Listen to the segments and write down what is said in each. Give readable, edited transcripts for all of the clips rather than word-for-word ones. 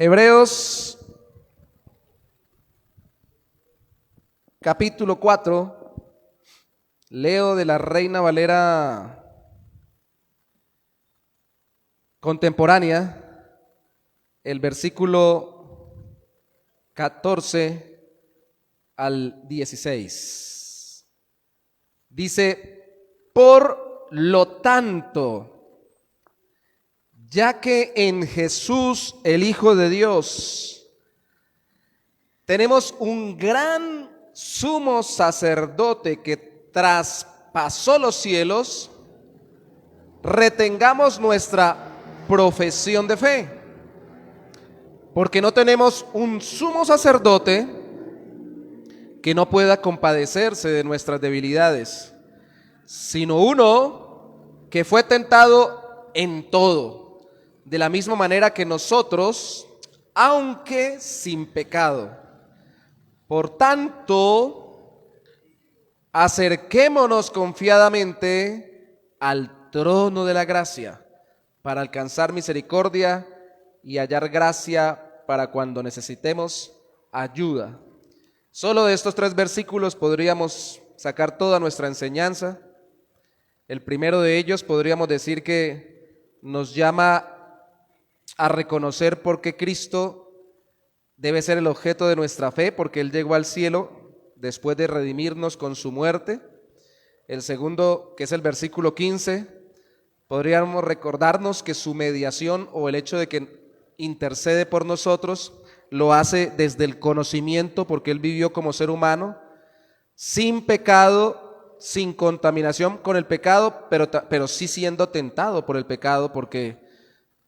Hebreos capítulo 4, leo de la Reina Valera contemporánea, el versículo 14 al 16. Dice: por lo tanto, ya que en Jesús, el Hijo de Dios, tenemos un gran sumo sacerdote que traspasó los cielos, retengamos nuestra profesión de fe, porque no tenemos un sumo sacerdote que no pueda compadecerse de nuestras debilidades, sino uno que fue tentado en todo, de la misma manera que nosotros, aunque sin pecado. Por tanto, acerquémonos confiadamente al trono de la gracia para alcanzar misericordia y hallar gracia para cuando necesitemos ayuda. Solo de estos 3 versículos podríamos sacar toda nuestra enseñanza. El primero de ellos podríamos decir que nos llama a reconocer por qué Cristo debe ser el objeto de nuestra fe, porque Él llegó al cielo después de redimirnos con su muerte. El segundo, que es el versículo 15, podríamos recordarnos que su mediación, o el hecho de que intercede por nosotros, lo hace desde el conocimiento, porque Él vivió como ser humano, sin pecado, sin contaminación con el pecado, pero sí siendo tentado por el pecado, porque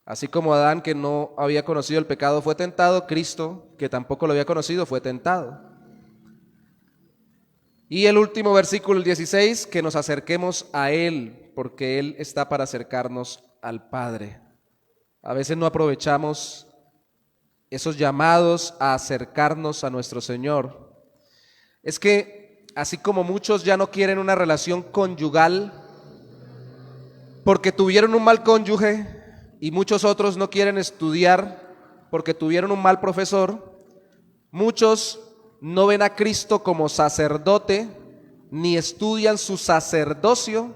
así como Adán, que no había conocido el pecado, fue tentado, Cristo, que tampoco lo había conocido, fue tentado. Y el último versículo, el 16, que nos acerquemos a Él, porque Él está para acercarnos al Padre. A veces no aprovechamos esos llamados a acercarnos a nuestro Señor. Es que así como muchos ya no quieren una relación conyugal porque tuvieron un mal cónyuge, y muchos otros no quieren estudiar porque tuvieron un mal profesor, muchos no ven a Cristo como sacerdote ni estudian su sacerdocio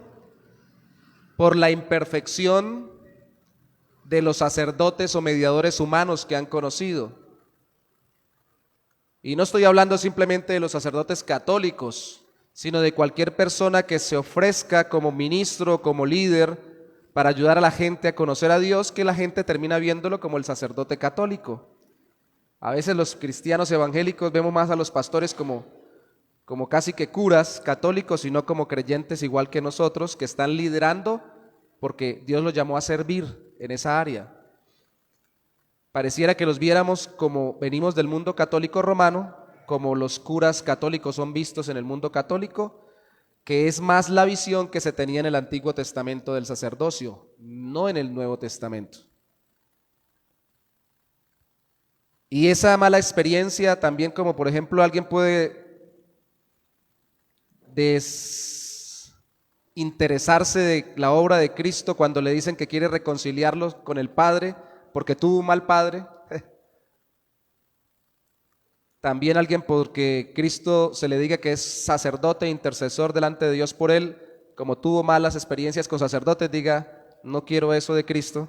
por la imperfección de los sacerdotes o mediadores humanos que han conocido. Y no estoy hablando simplemente de los sacerdotes católicos, sino de cualquier persona que se ofrezca como ministro, como líder, para ayudar a la gente a conocer a Dios, que la gente termina viéndolo como el sacerdote católico. A veces los cristianos evangélicos vemos más a los pastores como casi que curas católicos y no como creyentes igual que nosotros, que están liderando porque Dios los llamó a servir en esa área. Pareciera que los viéramos como venimos del mundo católico romano, como los curas católicos son vistos en el mundo católico, que es más la visión que se tenía en el Antiguo Testamento del sacerdocio, no en el Nuevo Testamento. Y esa mala experiencia también, como por ejemplo alguien puede desinteresarse de la obra de Cristo cuando le dicen que quiere reconciliarlos con el Padre porque tuvo un mal padre. También alguien porque Cristo se le diga que es sacerdote e intercesor delante de Dios por él, como tuvo malas experiencias con sacerdotes, diga, no quiero eso de Cristo.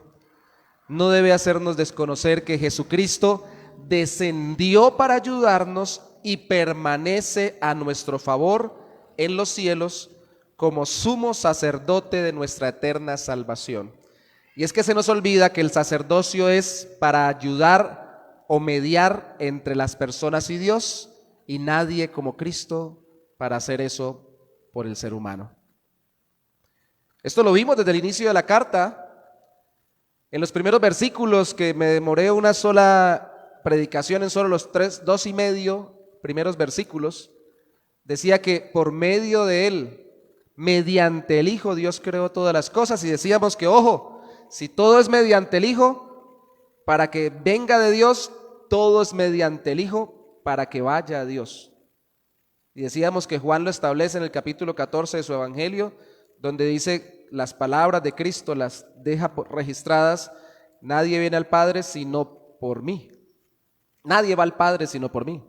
No debe hacernos desconocer que Jesucristo descendió para ayudarnos y permanece a nuestro favor en los cielos como sumo sacerdote de nuestra eterna salvación. Y es que se nos olvida que el sacerdocio es para ayudar o mediar entre las personas y Dios, y nadie como Cristo para hacer eso por el ser humano. Esto lo vimos desde el inicio de la carta, en los primeros versículos, que me demoré una sola predicación en solo los 2 y medio primeros versículos. Decía que por medio de Él, mediante el Hijo, Dios creó todas las cosas, y decíamos que, ojo, si todo es mediante el Hijo, para que venga de Dios, todo es mediante el Hijo para que vaya a Dios. Y decíamos que Juan lo establece en el capítulo 14 de su Evangelio, donde dice las palabras de Cristo, las deja registradas: nadie viene al Padre sino por mí. Nadie va al Padre sino por mí.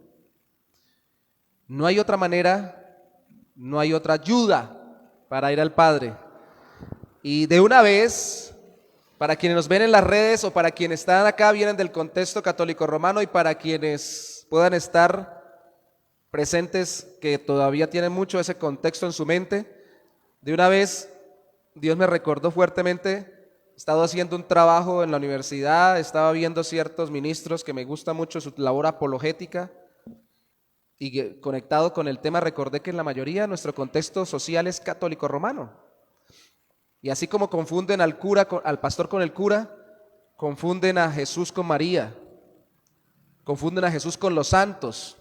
No hay otra manera, no hay otra ayuda para ir al Padre. Y de una vez, para quienes nos ven en las redes o para quienes están acá, vienen del contexto católico romano, y para quienes puedan estar presentes que todavía tienen mucho ese contexto en su mente, de una vez Dios me recordó fuertemente. He estado haciendo un trabajo en la universidad, estaba viendo ciertos ministros que me gusta mucho su labor apologética, y conectado con el tema recordé que en la mayoría de nuestro contexto social es católico romano. Y así como confunden al cura, al pastor con el cura, confunden a Jesús con María, confunden a Jesús con los santos,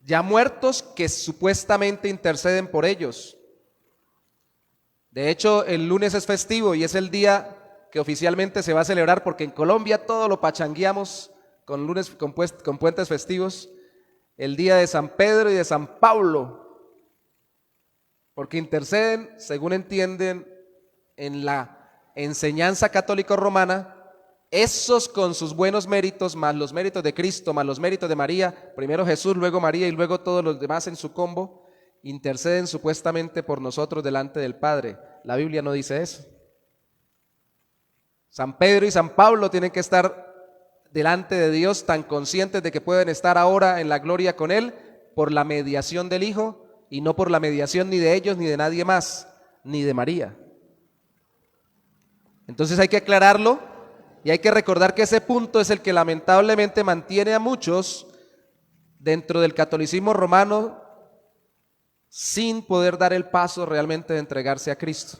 ya muertos, que supuestamente interceden por ellos. De hecho, el lunes es festivo y es el día que oficialmente se va a celebrar, porque en Colombia todo lo pachangueamos con lunes, con puentes festivos, el día de San Pedro y de San Pablo, porque interceden, según entienden en la enseñanza católica romana, esos con sus buenos méritos, más los méritos de Cristo, más los méritos de María, primero Jesús, luego María y luego todos los demás en su combo, interceden supuestamente por nosotros delante del Padre. La Biblia no dice eso. San Pedro y San Pablo tienen que estar delante de Dios tan conscientes de que pueden estar ahora en la gloria con Él por la mediación del Hijo, y no por la mediación ni de ellos ni de nadie más, ni de María. Entonces hay que aclararlo y hay que recordar que ese punto es el que lamentablemente mantiene a muchos dentro del catolicismo romano sin poder dar el paso realmente de entregarse a Cristo,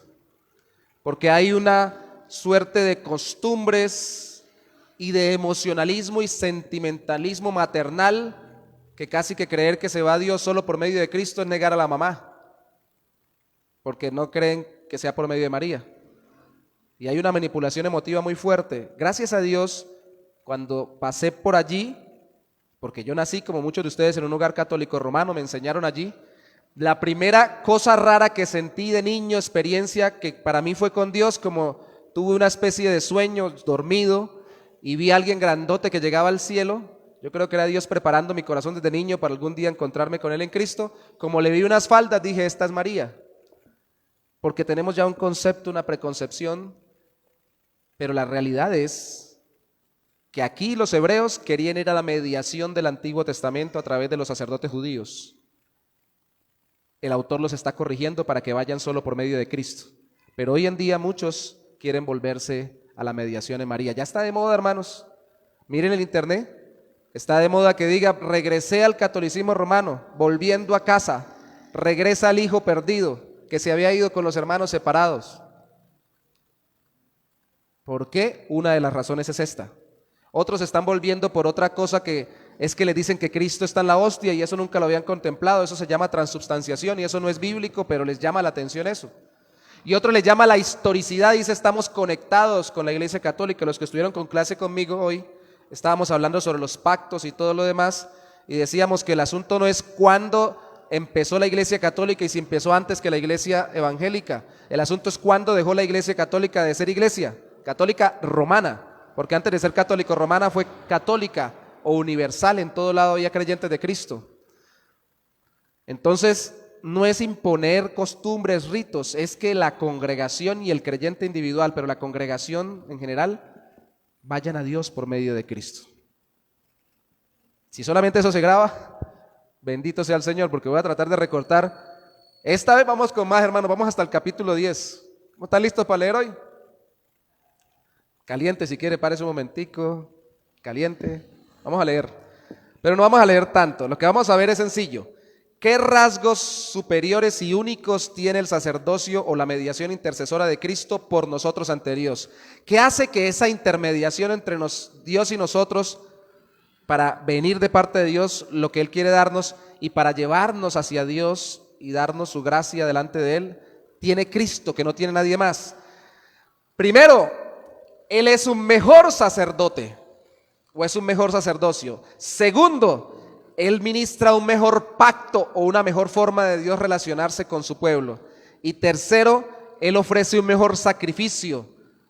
porque hay una suerte de costumbres y de emocionalismo y sentimentalismo maternal, que casi que creer que se va a Dios solo por medio de Cristo es negar a la mamá, porque no creen que sea por medio de María. Y hay una manipulación emotiva muy fuerte. Gracias a Dios, cuando pasé por allí, porque yo nací como muchos de ustedes en un hogar católico romano, me enseñaron allí, la primera cosa rara que sentí de niño, experiencia que para mí fue con Dios, como tuve una especie de sueño dormido y vi a alguien grandote que llegaba al cielo. Yo creo que era Dios preparando mi corazón desde niño para algún día encontrarme con Él en Cristo. Como le vi unas faldas, dije, esta es María, porque tenemos ya un concepto, una preconcepción, pero la realidad es que aquí los hebreos querían ir a la mediación del Antiguo Testamento a través de los sacerdotes judíos. El autor los está corrigiendo para que vayan solo por medio de Cristo, pero hoy en día muchos quieren volverse a la mediación en María. Ya está de moda, hermanos. Miren el internet. Está de moda que diga, regresé al catolicismo romano, volviendo a casa, regresa al hijo perdido, que se había ido con los hermanos separados. ¿Por qué? Una de las razones es esta. Otros están volviendo por otra cosa, que es que le dicen que Cristo está en la hostia y eso nunca lo habían contemplado. Eso se llama transubstanciación y eso no es bíblico, pero les llama la atención eso. Y otro le llama la historicidad, dice, estamos conectados con la Iglesia Católica. Los que estuvieron con clase conmigo hoy, estábamos hablando sobre los pactos y todo lo demás, y decíamos que el asunto no es cuándo empezó la Iglesia Católica y si empezó antes que la Iglesia Evangélica. El asunto es cuándo dejó la Iglesia Católica de ser Iglesia Católica Romana, porque antes de ser católico romana fue católica o universal, en todo lado había creyentes de Cristo. Entonces, no es imponer costumbres, ritos, es que la congregación y el creyente individual, pero la congregación en general, vayan a Dios por medio de Cristo. Si solamente eso se graba, bendito sea el Señor, porque voy a tratar de recortar. Esta vez vamos con más, hermanos, vamos hasta el capítulo 10. ¿Cómo están listos para leer hoy? Caliente, si quiere, párese un momentico. Caliente. Vamos a leer. Pero no vamos a leer tanto. Lo que vamos a ver es sencillo. ¿Qué rasgos superiores y únicos tiene el sacerdocio o la mediación intercesora de Cristo por nosotros ante Dios? ¿Qué hace que esa intermediación entre Dios y nosotros, para venir de parte de Dios lo que Él quiere darnos y para llevarnos hacia Dios y darnos su gracia delante de Él, tiene Cristo, que no tiene nadie más? Primero, Él es un mejor sacerdote, o es un mejor sacerdocio. Segundo, Él ministra un mejor pacto o una mejor forma de Dios relacionarse con su pueblo. Y tercero, Él ofrece un mejor sacrificio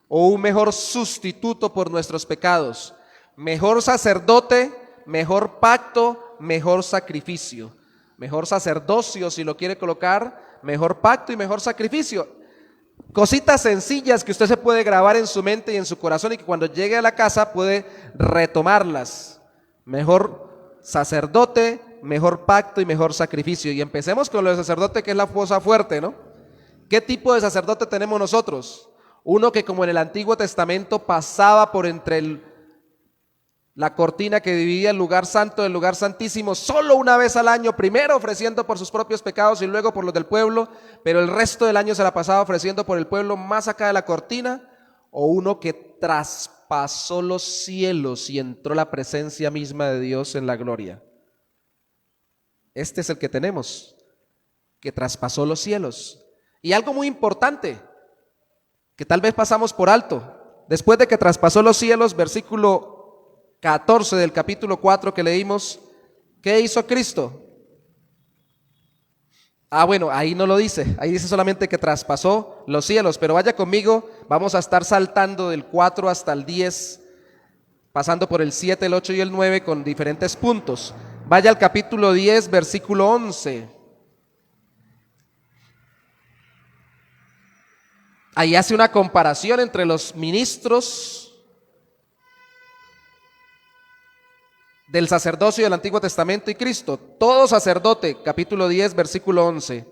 o un mejor sustituto por nuestros pecados. Mejor sacerdote, mejor pacto, mejor sacrificio. Mejor sacerdocio, si lo quiere colocar, mejor pacto y mejor sacrificio. Cositas sencillas que usted se puede grabar en su mente y en su corazón y que cuando llegue a la casa puede retomarlas. Mejor sacerdote, mejor pacto y mejor sacrificio. Y empecemos con lo de sacerdote, que es la cosa fuerte, ¿no? ¿Qué tipo de sacerdote tenemos nosotros? Uno que, como en el Antiguo Testamento, pasaba por entre la cortina que dividía el lugar santo del lugar santísimo solo una vez al año, primero ofreciendo por sus propios pecados y luego por los del pueblo, pero el resto del año se la pasaba ofreciendo por el pueblo más acá de la cortina. O uno que traspasó los cielos y entró la presencia misma de Dios en la gloria. Este es el que tenemos, que traspasó los cielos. Y algo muy importante, que tal vez pasamos por alto, después de que traspasó los cielos, versículo 14 del capítulo 4 que leímos, ¿qué hizo Cristo? Bueno, ahí no lo dice, ahí dice solamente que traspasó los cielos, pero vaya conmigo, vamos a estar saltando del 4 hasta el 10, pasando por el 7, el 8 y el 9 con diferentes puntos. Vaya al capítulo 10, versículo 11. Ahí hace una comparación entre los ministros del sacerdocio del Antiguo Testamento y Cristo. Todo sacerdote, capítulo 10, versículo 11,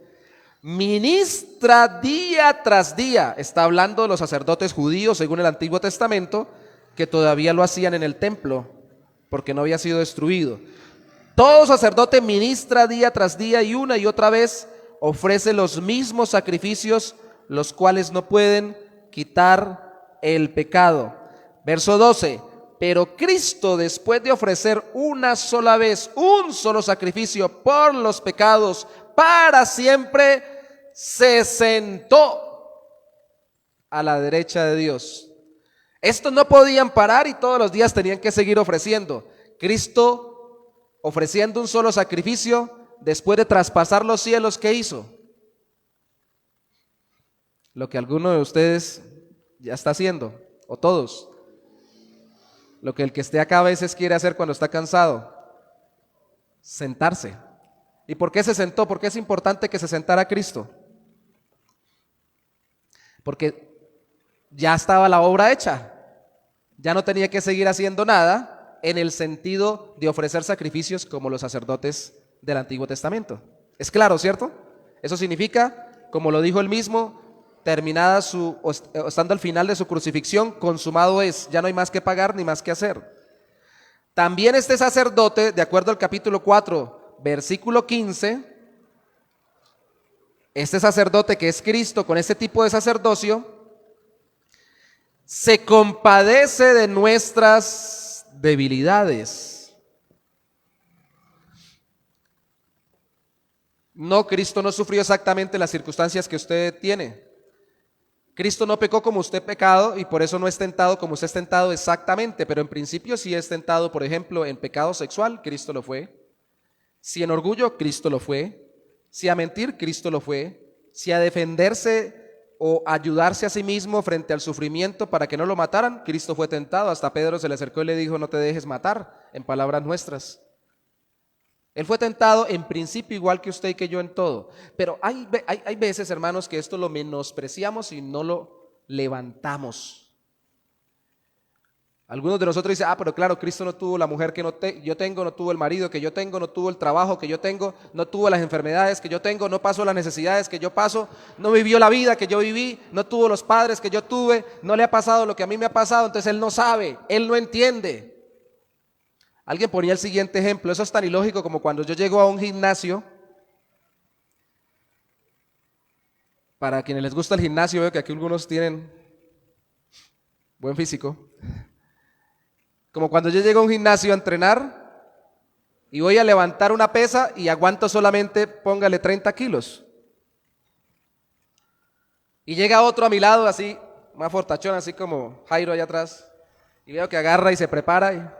ministra día tras día. Está hablando de los sacerdotes judíos según el Antiguo Testamento, que todavía lo hacían en el templo, porque no había sido destruido. Todo sacerdote ministra día tras día y una y otra vez ofrece los mismos sacrificios, los cuales no pueden quitar el pecado. Verso 12. Pero Cristo, después de ofrecer una sola vez un solo sacrificio por los pecados para siempre, se sentó a la derecha de Dios. Estos no podían parar y todos los días tenían que seguir ofreciendo. Cristo, ofreciendo un solo sacrificio, después de traspasar los cielos, ¿qué hizo? Lo que alguno de ustedes ya está haciendo, o todos. Lo que el que esté acá a veces quiere hacer cuando está cansado: sentarse. ¿Y por qué se sentó? ¿Por qué es importante que se sentara Cristo? Porque ya estaba la obra hecha, ya no tenía que seguir haciendo nada en el sentido de ofrecer sacrificios como los sacerdotes del Antiguo Testamento. ¿Es claro, cierto? Eso significa, como lo dijo él mismo, terminada estando al final de su crucifixión, consumado es, ya no hay más que pagar ni más que hacer. También este sacerdote, de acuerdo al capítulo 4, versículo 15, este sacerdote que es Cristo, con este tipo de sacerdocio, se compadece de nuestras debilidades. No, Cristo no sufrió exactamente las circunstancias que usted tiene. Cristo no pecó como usted pecado y por eso no es tentado como usted es tentado exactamente, pero en principio sí es tentado, por ejemplo, en pecado sexual, Cristo lo fue. Si en orgullo, Cristo lo fue. Si a mentir, Cristo lo fue. Si a defenderse o ayudarse a sí mismo frente al sufrimiento para que no lo mataran, Cristo fue tentado. Hasta Pedro se le acercó y le dijo: no te dejes matar, en palabras nuestras. Él fue tentado en principio igual que usted y que yo en todo. Pero hay veces, hermanos, que esto lo menospreciamos y no lo levantamos. Algunos de nosotros dicen: pero claro, Cristo no tuvo la mujer que yo tengo, no tuvo el marido que yo tengo, no tuvo el trabajo que yo tengo, no tuvo las enfermedades que yo tengo, no pasó las necesidades que yo paso, no vivió la vida que yo viví, no tuvo los padres que yo tuve, no le ha pasado lo que a mí me ha pasado, entonces él no sabe, él no entiende. Alguien ponía el siguiente ejemplo: eso es tan ilógico como cuando yo llego a un gimnasio. Para quienes les gusta el gimnasio, veo que aquí algunos tienen buen físico. Como cuando yo llego a un gimnasio a entrenar y voy a levantar una pesa y aguanto solamente, póngale 30 kilos. Y llega otro a mi lado así, más fortachón, así como Jairo allá atrás, y veo que agarra y se prepara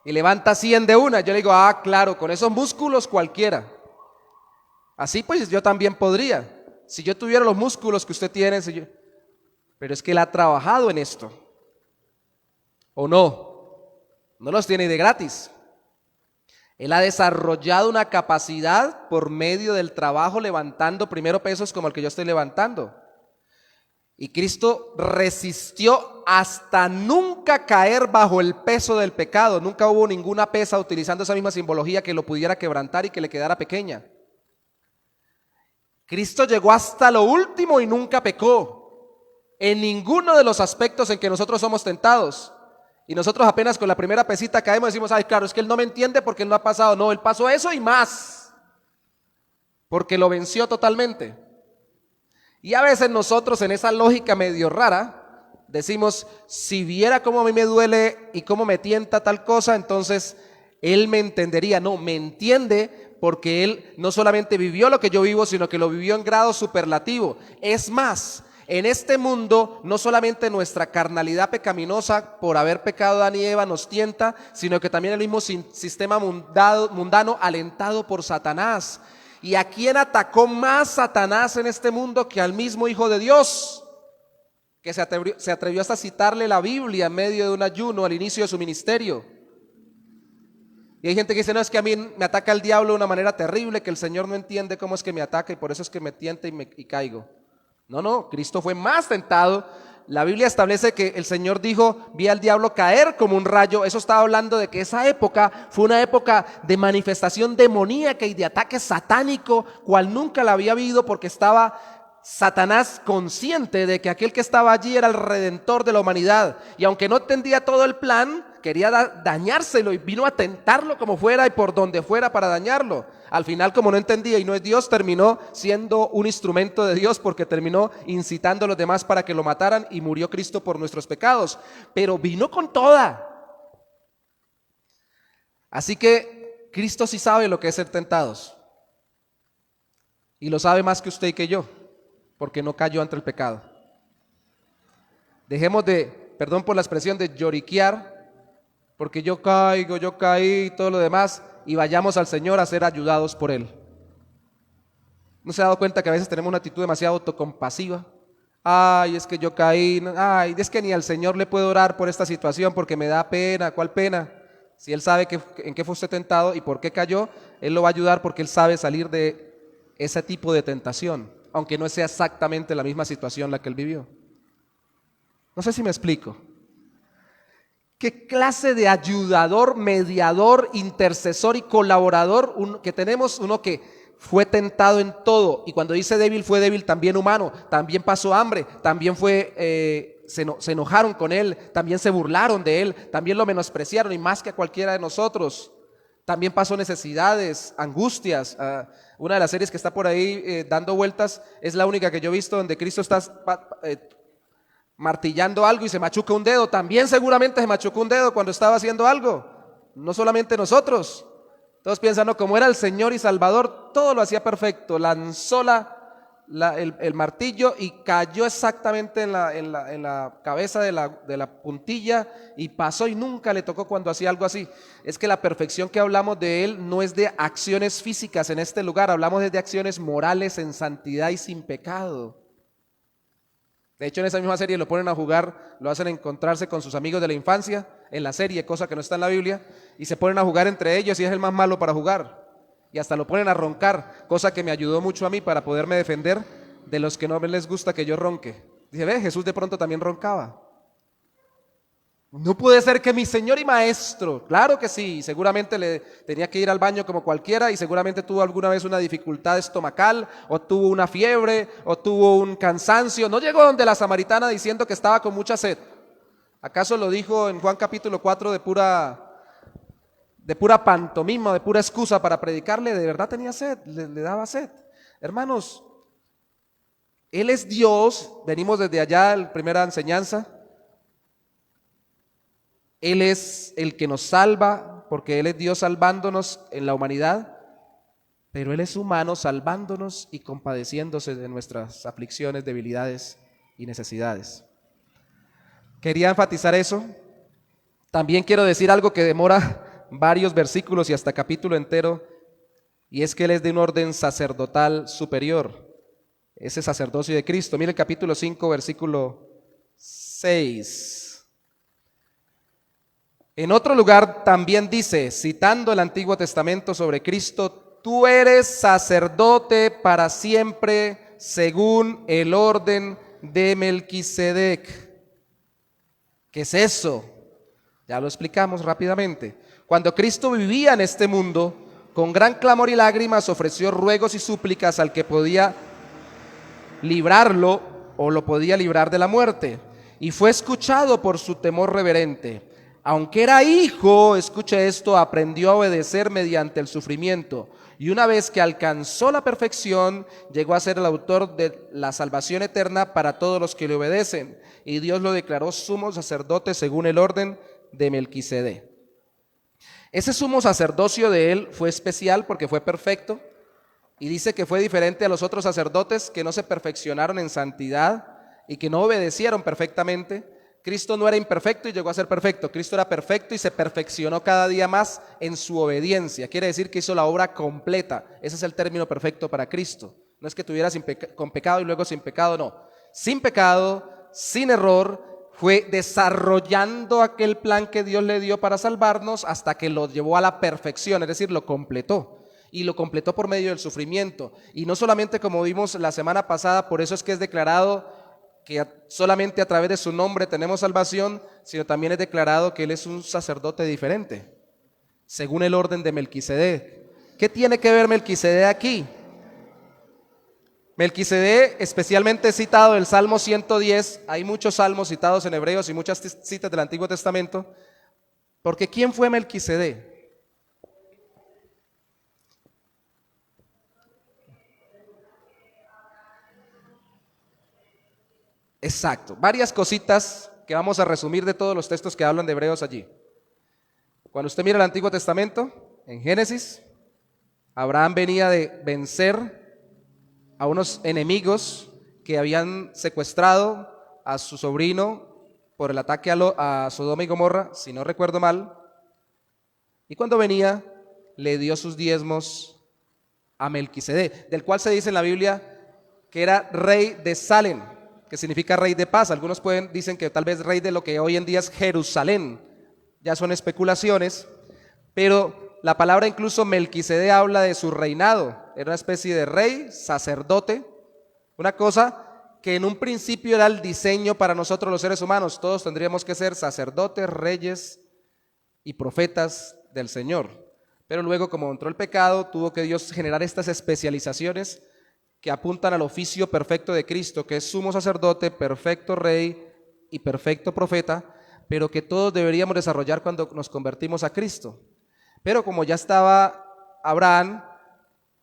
y levanta 100 de una. Yo le digo: claro, con esos músculos cualquiera. Así pues yo también podría, si yo tuviera los músculos que usted tiene. Pero es que él ha trabajado en esto. ¿O no? no los tiene de gratis. Él ha desarrollado una capacidad por medio del trabajo levantando primero pesos como el que yo estoy levantando. Y Cristo resistió hasta nunca caer bajo el peso del pecado. Nunca hubo ninguna pesa utilizando esa misma simbología que lo pudiera quebrantar y que le quedara pequeña. Cristo llegó hasta lo último y nunca pecó en ninguno de los aspectos en que nosotros somos tentados. Y nosotros apenas con la primera pesita caemos y decimos, ay, claro, es que él no me entiende porque él no ha pasado. No, él pasó eso y más, porque lo venció totalmente. Y a veces nosotros en esa lógica medio rara decimos, si viera cómo a mí me duele y cómo me tienta tal cosa, entonces él me entendería. No, me entiende porque él no solamente vivió lo que yo vivo, sino que lo vivió en grado superlativo. Es más, en este mundo no solamente nuestra carnalidad pecaminosa por haber pecado Adán y Eva nos tienta, sino que también el mismo sistema mundano alentado por Satanás. ¿Y a quién atacó más Satanás en este mundo que al mismo Hijo de Dios? Que se atrevió hasta a citarle la Biblia en medio de un ayuno al inicio de su ministerio. Y hay gente que dice, no, es que a mí me ataca el diablo de una manera terrible, que el Señor no entiende cómo es que me ataca y por eso es que me tienta y caigo. No, Cristo fue más tentado. La Biblia establece que el Señor dijo, vi al diablo caer como un rayo. Eso estaba hablando de que esa época fue una época de manifestación demoníaca y de ataque satánico, cual nunca la había habido, porque estaba Satanás consciente de que aquel que estaba allí era el redentor de la humanidad. Y aunque no entendía todo el plan, quería dañárselo y vino a tentarlo como fuera y por donde fuera para dañarlo. Al final, como no entendía y no es Dios, terminó siendo un instrumento de Dios, porque terminó incitando a los demás para que lo mataran y murió Cristo por nuestros pecados. Pero vino con toda. Así que Cristo sí sabe lo que es ser tentados. Y lo sabe más que usted y que yo, porque no cayó ante el pecado. Dejemos de, perdón por la expresión, de lloriquear, porque yo caigo, yo caí y todo lo demás, y vayamos al Señor a ser ayudados por Él. ¿No se ha dado cuenta que a veces tenemos una actitud demasiado autocompasiva? Ay, es que yo caí, ay, es que ni al Señor le puedo orar por esta situación porque me da pena. ¿Cuál pena? Si Él sabe en qué fue usted tentado y por qué cayó, Él lo va a ayudar porque Él sabe salir de ese tipo de tentación, aunque no sea exactamente la misma situación la que Él vivió. No sé si me explico. ¿Qué clase de ayudador, mediador, intercesor y colaborador que tenemos? Uno que fue tentado en todo, y cuando dice débil, fue débil también humano, también pasó hambre, también se enojaron con él, también se burlaron de él, también lo menospreciaron, y más que a cualquiera de nosotros. También pasó necesidades, angustias. Una de las series que está por ahí dando vueltas es la única que yo he visto donde Cristo está martillando algo y se machuca un dedo. También seguramente se machucó un dedo cuando estaba haciendo algo, no solamente nosotros. Todos piensan, no, como era el Señor y Salvador, todo lo hacía perfecto. Lanzó el martillo y cayó exactamente en la cabeza de la puntilla y pasó, y nunca le tocó cuando hacía algo así. Es que la perfección que hablamos de Él no es de acciones físicas en este lugar, hablamos de acciones morales en santidad y sin pecado. De hecho, en esa misma serie lo ponen a jugar, lo hacen encontrarse con sus amigos de la infancia, en la serie, cosa que no está en la Biblia, y se ponen a jugar entre ellos y es el más malo para jugar. Y hasta lo ponen a roncar, cosa que me ayudó mucho a mí para poderme defender de los que no les gusta que yo ronque. Dice, ve, Jesús de pronto también roncaba. No puede ser que mi Señor y Maestro, claro que sí, seguramente le tenía que ir al baño como cualquiera y seguramente tuvo alguna vez una dificultad estomacal o tuvo una fiebre o tuvo un cansancio. No llegó donde la samaritana diciendo que estaba con mucha sed. ¿Acaso lo dijo en Juan capítulo 4 de pura pantomima, de pura excusa para predicarle? De verdad tenía sed, le daba sed. Hermanos, Él es Dios, venimos desde allá, la primera enseñanza. Él es el que nos salva, porque Él es Dios salvándonos en la humanidad, pero Él es humano salvándonos y compadeciéndose de nuestras aflicciones, debilidades y necesidades. Quería enfatizar eso. También quiero decir algo que demora varios versículos y hasta capítulo entero, y es que Él es de un orden sacerdotal superior, ese sacerdocio de Cristo. Mire el capítulo 5, versículo 6. En otro lugar también dice, citando el Antiguo Testamento sobre Cristo, tú eres sacerdote para siempre según el orden de Melquisedec. ¿Qué es eso? Ya lo explicamos rápidamente. Cuando Cristo vivía en este mundo, con gran clamor y lágrimas ofreció ruegos y súplicas al que podía librarlo o lo podía librar de la muerte, y fue escuchado por su temor reverente. Aunque era hijo, escuche esto, aprendió a obedecer mediante el sufrimiento, y una vez que alcanzó la perfección, llegó a ser el autor de la salvación eterna para todos los que le obedecen, y Dios lo declaró sumo sacerdote según el orden de Melquisedec. Ese sumo sacerdocio de él fue especial porque fue perfecto, y dice que fue diferente a los otros sacerdotes que no se perfeccionaron en santidad y que no obedecieron perfectamente. Cristo no era imperfecto y llegó a ser perfecto. Cristo era perfecto y se perfeccionó cada día más en su obediencia. Quiere decir que hizo la obra completa. Ese es el término perfecto para Cristo. No es que tuviera con pecado y luego sin pecado, no. Sin pecado, sin error, fue desarrollando aquel plan que Dios le dio para salvarnos hasta que lo llevó a la perfección, es decir, lo completó. Y lo completó por medio del sufrimiento. Y no solamente como vimos la semana pasada, por eso es que es declarado que solamente a través de su nombre tenemos salvación, sino también es declarado que Él es un sacerdote diferente, según el orden de Melquisedec. ¿Qué tiene que ver Melquisedec aquí? Melquisedec, especialmente citado en el Salmo 110, hay muchos salmos citados en Hebreos y muchas citas del Antiguo Testamento, porque ¿quién fue Melquisedec? Exacto, varias cositas que vamos a resumir de todos los textos que hablan de Hebreos allí. Cuando usted mira el Antiguo Testamento, en Génesis, Abraham venía de vencer a unos enemigos que habían secuestrado a su sobrino por el ataque a Sodoma y Gomorra, si no recuerdo mal, y cuando venía le dio sus diezmos a Melquisedec, del cual se dice en la Biblia que era rey de Salem, que significa rey de paz. Algunos dicen que tal vez rey de lo que hoy en día es Jerusalén. Ya son especulaciones, pero la palabra incluso Melquisedec habla de su reinado. Era una especie de rey, sacerdote, una cosa que en un principio era el diseño para nosotros los seres humanos. Todos tendríamos que ser sacerdotes, reyes y profetas del Señor. Pero luego, como entró el pecado, tuvo que Dios generar estas especializaciones que apuntan al oficio perfecto de Cristo, que es sumo sacerdote, perfecto rey y perfecto profeta, pero que todos deberíamos desarrollar cuando nos convertimos a Cristo. Pero como ya estaba Abraham,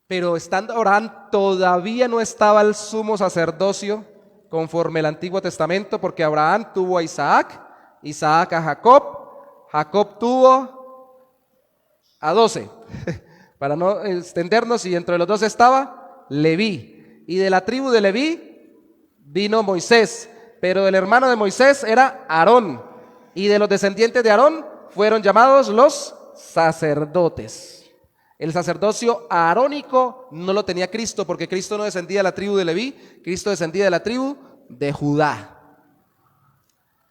pero estando Abraham todavía no estaba el sumo sacerdocio conforme el Antiguo Testamento, porque Abraham tuvo a Isaac, Isaac a Jacob, Jacob tuvo a 12, para no extendernos, y entre los 12 estaba Leví, y de la tribu de Leví vino Moisés, pero el hermano de Moisés era Aarón, y de los descendientes de Aarón fueron llamados los sacerdotes. El sacerdocio aarónico no lo tenía Cristo, porque Cristo no descendía de la tribu de Leví, Cristo descendía de la tribu de Judá.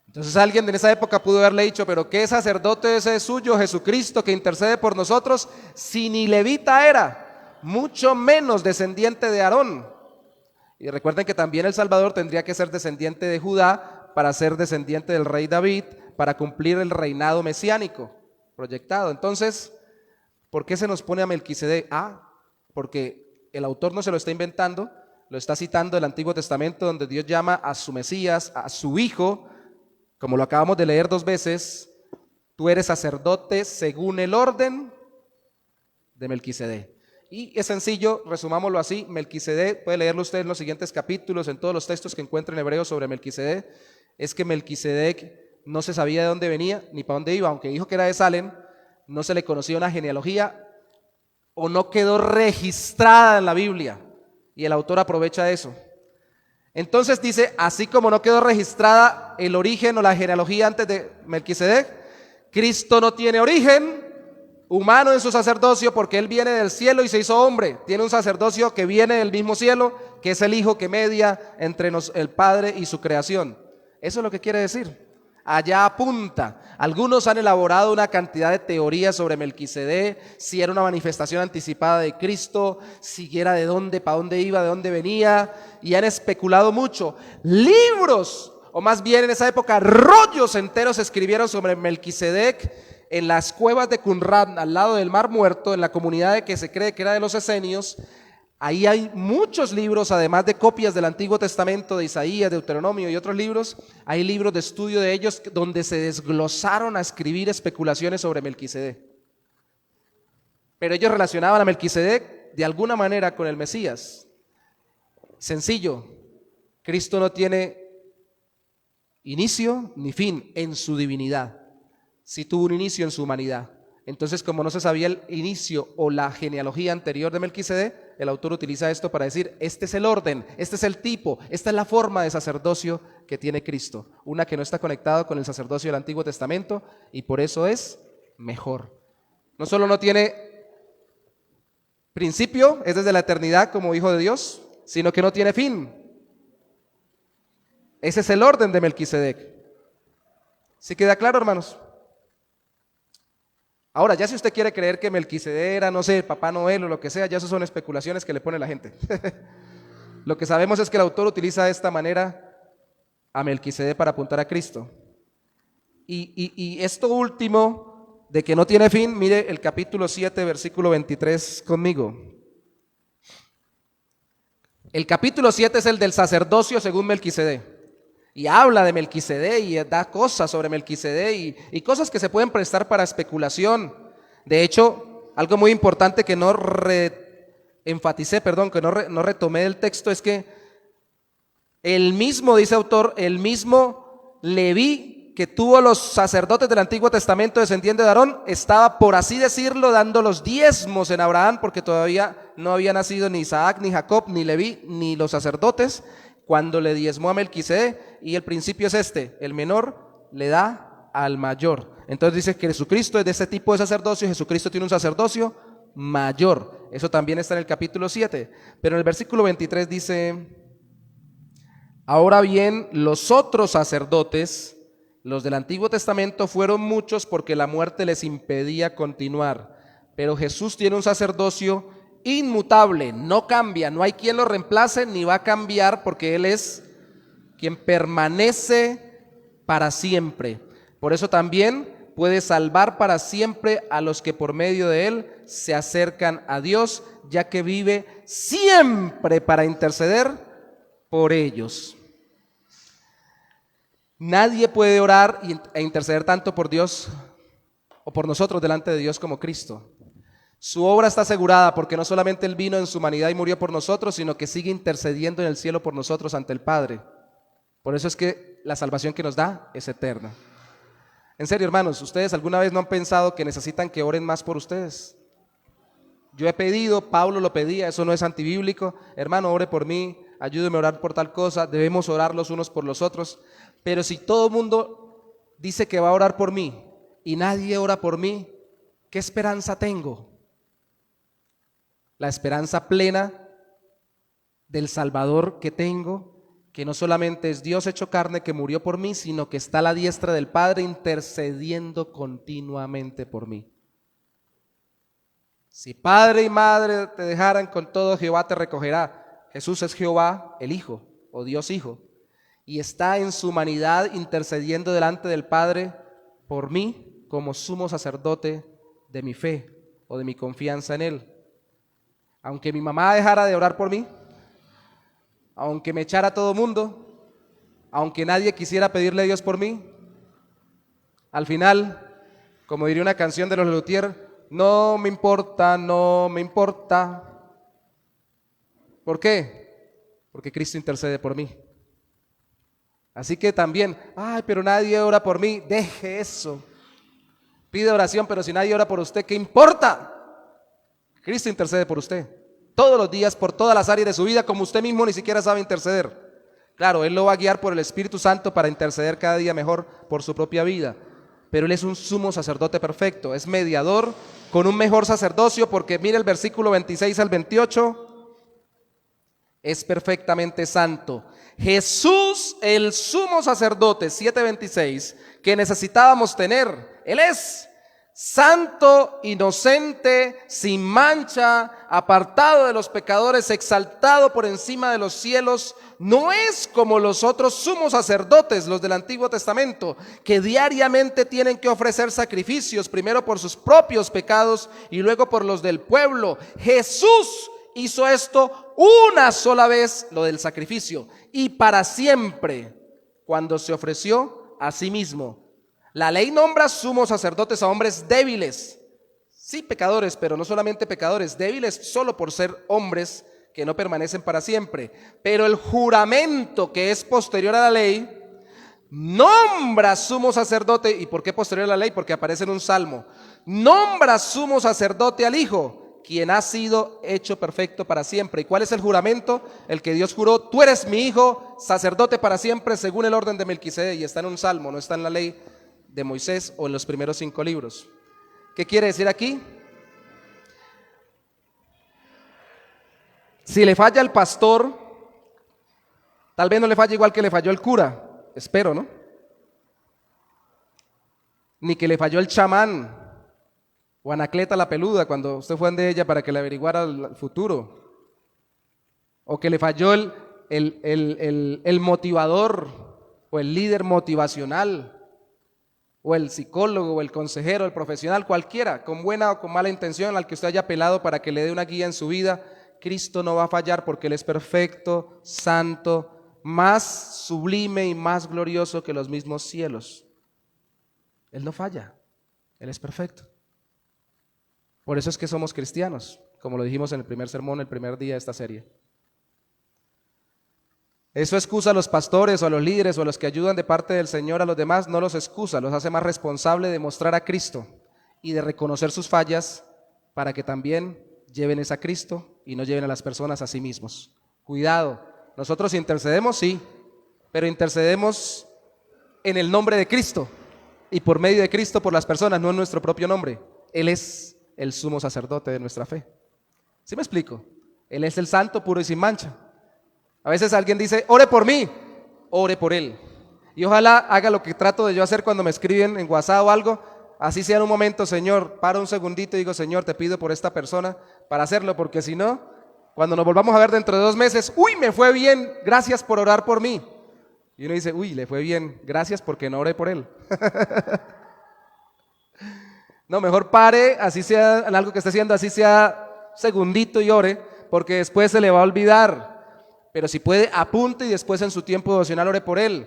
Entonces alguien en esa época pudo haberle dicho, pero ¿qué sacerdote ese es suyo, Jesucristo, que intercede por nosotros, si ni levita era? Mucho menos descendiente de Aarón. Y recuerden que también el Salvador tendría que ser descendiente de Judá para ser descendiente del rey David, para cumplir el reinado mesiánico proyectado. Entonces, ¿por qué se nos pone a Melquisedec? Porque el autor no se lo está inventando, lo está citando del Antiguo Testamento, donde Dios llama a su Mesías, a su Hijo, como lo acabamos de leer 2 veces, tú eres sacerdote según el orden de Melquisedec. Y es sencillo, resumámoslo así, Melquisedec, puede leerlo usted en los siguientes capítulos, en todos los textos que encuentre en hebreo sobre Melquisedec, es que Melquisedec no se sabía de dónde venía ni para dónde iba, aunque dijo que era de Salem, no se le conocía una genealogía o no quedó registrada en la Biblia, y el autor aprovecha eso. Entonces dice, así como no quedó registrada el origen o la genealogía antes de Melquisedec, Cristo no tiene origen humano en su sacerdocio, porque Él viene del cielo y se hizo hombre. Tiene un sacerdocio que viene del mismo cielo, que es el Hijo que media entre el Padre y su creación. Eso es lo que quiere decir. allá apunta. Algunos han elaborado una cantidad de teorías sobre Melquisedec, si era una manifestación anticipada de Cristo, si era de dónde, para dónde iba, de dónde venía, y han especulado mucho. Libros, o más bien en esa época, rollos enteros se escribieron sobre Melquisedec en las cuevas de Qumran, al lado del Mar Muerto, en la comunidad de que se cree que era de los esenios. Ahí hay muchos libros, además de copias del Antiguo Testamento, de Isaías, Deuteronomio y otros libros. Hay libros de estudio de ellos donde se desglosaron a escribir especulaciones sobre Melquisedec. Pero ellos relacionaban a Melquisedec de alguna manera con el Mesías. Sencillo, Cristo no tiene inicio ni fin en su divinidad. Sí tuvo un inicio en su humanidad. Entonces, como no se sabía el inicio o la genealogía anterior de Melquisedec, el autor utiliza esto para decir, este es el orden, este es el tipo, esta es la forma de sacerdocio que tiene Cristo, una que no está conectada con el sacerdocio del Antiguo Testamento y por eso es mejor. No solo no tiene principio, es desde la eternidad como hijo de Dios, sino que no tiene fin. Ese es el orden de Melquisedec. ¿Sí queda claro, hermanos? Ahora, ya si usted quiere creer que Melquisedec era, no sé, Papá Noel o lo que sea, ya eso son especulaciones que le pone la gente. Lo que sabemos es que el autor utiliza de esta manera a Melquisedec para apuntar a Cristo. Y esto último, de que no tiene fin, mire el capítulo 7, versículo 23 conmigo. El capítulo 7 es el del sacerdocio según Melquisedec. Y habla de Melquisedec y da cosas sobre Melquisedec y cosas que se pueden prestar para especulación. De hecho, algo muy importante que no retomé del texto es que el mismo, dice autor, el mismo Leví que tuvo los sacerdotes del Antiguo Testamento descendiente de Aarón, estaba, por así decirlo, dando los diezmos en Abraham, porque todavía no había nacido ni Isaac, ni Jacob, ni Leví, ni los sacerdotes, cuando le diezmó a Melquisedec, y el principio es este: el menor le da al mayor. Entonces dice que Jesucristo es de ese tipo de sacerdocio. Jesucristo tiene un sacerdocio mayor. Eso también está en el capítulo 7. Pero en el versículo 23 dice: ahora bien, los otros sacerdotes, los del Antiguo Testamento, fueron muchos porque la muerte les impedía continuar. Pero Jesús tiene un sacerdocio inmutable, no cambia, no hay quien lo reemplace ni va a cambiar, porque Él es quien permanece para siempre. Por eso también puede salvar para siempre a los que por medio de Él se acercan a Dios, ya que vive siempre para interceder por ellos. Nadie puede orar e interceder tanto por Dios o por nosotros delante de Dios como Cristo. Su obra está asegurada porque no solamente Él vino en su humanidad y murió por nosotros, sino que sigue intercediendo en el cielo por nosotros ante el Padre. Por eso es que la salvación que nos da es eterna. En serio, hermanos, ¿ustedes alguna vez no han pensado que necesitan que oren más por ustedes? Yo he pedido, Pablo lo pedía, eso no es antibíblico: hermano, ore por mí, ayúdeme a orar por tal cosa. Debemos orar los unos por los otros. Pero si todo el mundo dice que va a orar por mí y nadie ora por mí, ¿qué esperanza tengo? La esperanza plena del Salvador que tengo, que no solamente es Dios hecho carne que murió por mí, sino que está a la diestra del Padre intercediendo continuamente por mí. Si padre y madre te dejaran, con todo Jehová te recogerá. Jesús es Jehová el Hijo, o Dios Hijo, y está en su humanidad intercediendo delante del Padre por mí como sumo sacerdote de mi fe o de mi confianza en Él. Aunque mi mamá dejara de orar por mí, aunque me echara todo mundo, aunque nadie quisiera pedirle a Dios por mí, al final, como diría una canción de los Luthiers, no me importa, no me importa. ¿Por qué? Porque Cristo intercede por mí. Así que también, pero nadie ora por mí, deje eso. Pide oración, pero si nadie ora por usted, ¿qué importa? Cristo intercede por usted todos los días, por todas las áreas de su vida, como usted mismo ni siquiera sabe interceder. Claro, Él lo va a guiar por el Espíritu Santo para interceder cada día mejor por su propia vida, pero Él es un sumo sacerdote perfecto, es mediador con un mejor sacerdocio, porque mire el versículo 26 al 28, es perfectamente santo. Jesús, el sumo sacerdote, 7:26, que necesitábamos tener. Él es santo, inocente, sin mancha, apartado de los pecadores, exaltado por encima de los cielos. No es como los otros sumos sacerdotes, los del Antiguo Testamento, que diariamente tienen que ofrecer sacrificios, primero por sus propios pecados y luego por los del pueblo. Jesús hizo esto una sola vez, lo del sacrificio, y para siempre, cuando se ofreció a sí mismo. La ley nombra sumos sacerdotes a hombres débiles, sí pecadores, pero no solamente pecadores, débiles solo por ser hombres que no permanecen para siempre. Pero el juramento, que es posterior a la ley, nombra sumo sacerdote. ¿Y por qué posterior a la ley? Porque aparece en un salmo. Nombra sumo sacerdote al Hijo, quien ha sido hecho perfecto para siempre. ¿Y cuál es el juramento? El que Dios juró: tú eres mi Hijo, sacerdote para siempre, según el orden de Melquisedec. Y está en un salmo, no está en la ley de Moisés o en los primeros 5 libros. ¿Qué quiere decir aquí? Si le falla el pastor, tal vez no le falle igual que le falló el cura, espero, ¿no? Ni que le falló el chamán o Anacleta la peluda cuando usted fue ante ella para que le averiguara el futuro, o que le falló el motivador o el líder motivacional, o el psicólogo o el consejero, el profesional, cualquiera, con buena o con mala intención, al que usted haya apelado para que le dé una guía en su vida. Cristo no va a fallar porque Él es perfecto, santo, más sublime y más glorioso que los mismos cielos. Él no falla, Él es perfecto. Por eso es que somos cristianos, como lo dijimos en el primer sermón, el primer día de esta serie. Eso excusa a los pastores o a los líderes o a los que ayudan de parte del Señor a los demás, no los excusa, los hace más responsables de mostrar a Cristo y de reconocer sus fallas para que también lleven a Cristo y no lleven a las personas a sí mismos. Cuidado, nosotros intercedemos, sí, pero intercedemos en el nombre de Cristo y por medio de Cristo por las personas, no en nuestro propio nombre. Él es el sumo sacerdote de nuestra fe. ¿Sí me explico? Él es el santo, puro y sin mancha. A veces alguien dice: ore por mí, ore por él. Y ojalá haga lo que trato de yo hacer cuando me escriben en WhatsApp o algo, así sea en un momento: Señor, paro un segundito y digo: Señor, te pido por esta persona, para hacerlo, porque si no, cuando nos volvamos a ver dentro de 2 meses, uy, me fue bien, gracias por orar por mí. Y uno dice: uy, le fue bien, gracias porque no oré por él. No, mejor pare, así sea en algo que esté haciendo, así sea segundito y ore, porque después se le va a olvidar. Pero si puede, apunte y después en su tiempo devocional ore por él.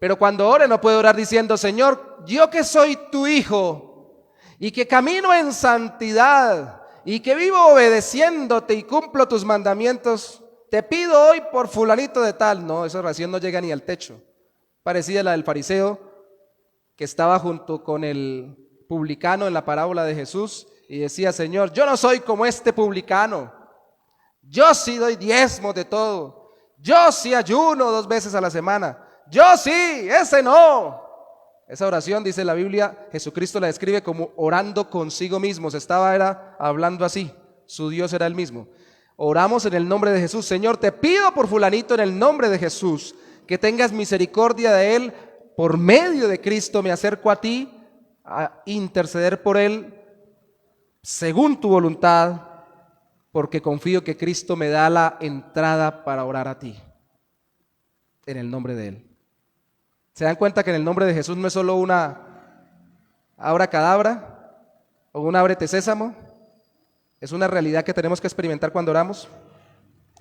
Pero cuando ore no puede orar diciendo: Señor, yo que soy tu hijo y que camino en santidad y que vivo obedeciéndote y cumplo tus mandamientos, te pido hoy por fulanito de tal. No, esa oración no llega ni al techo. Parecida a la del fariseo que estaba junto con el publicano en la parábola de Jesús y decía: Señor, yo no soy como este publicano, yo sí doy diezmos de todo, yo sí ayuno 2 veces a la semana, yo sí, ese no. Esa oración, dice la Biblia, Jesucristo la describe como orando consigo mismo. Era hablando así, su Dios era el mismo. Oramos en el nombre de Jesús: Señor, te pido por fulanito en el nombre de Jesús, que tengas misericordia de él, por medio de Cristo me acerco a ti, a interceder por él, según tu voluntad, porque confío que Cristo me da la entrada para orar a ti, en el nombre de él. ¿Se dan cuenta que en el nombre de Jesús no es solo una abracadabra o un ábrete sésamo? Es una realidad que tenemos que experimentar cuando oramos.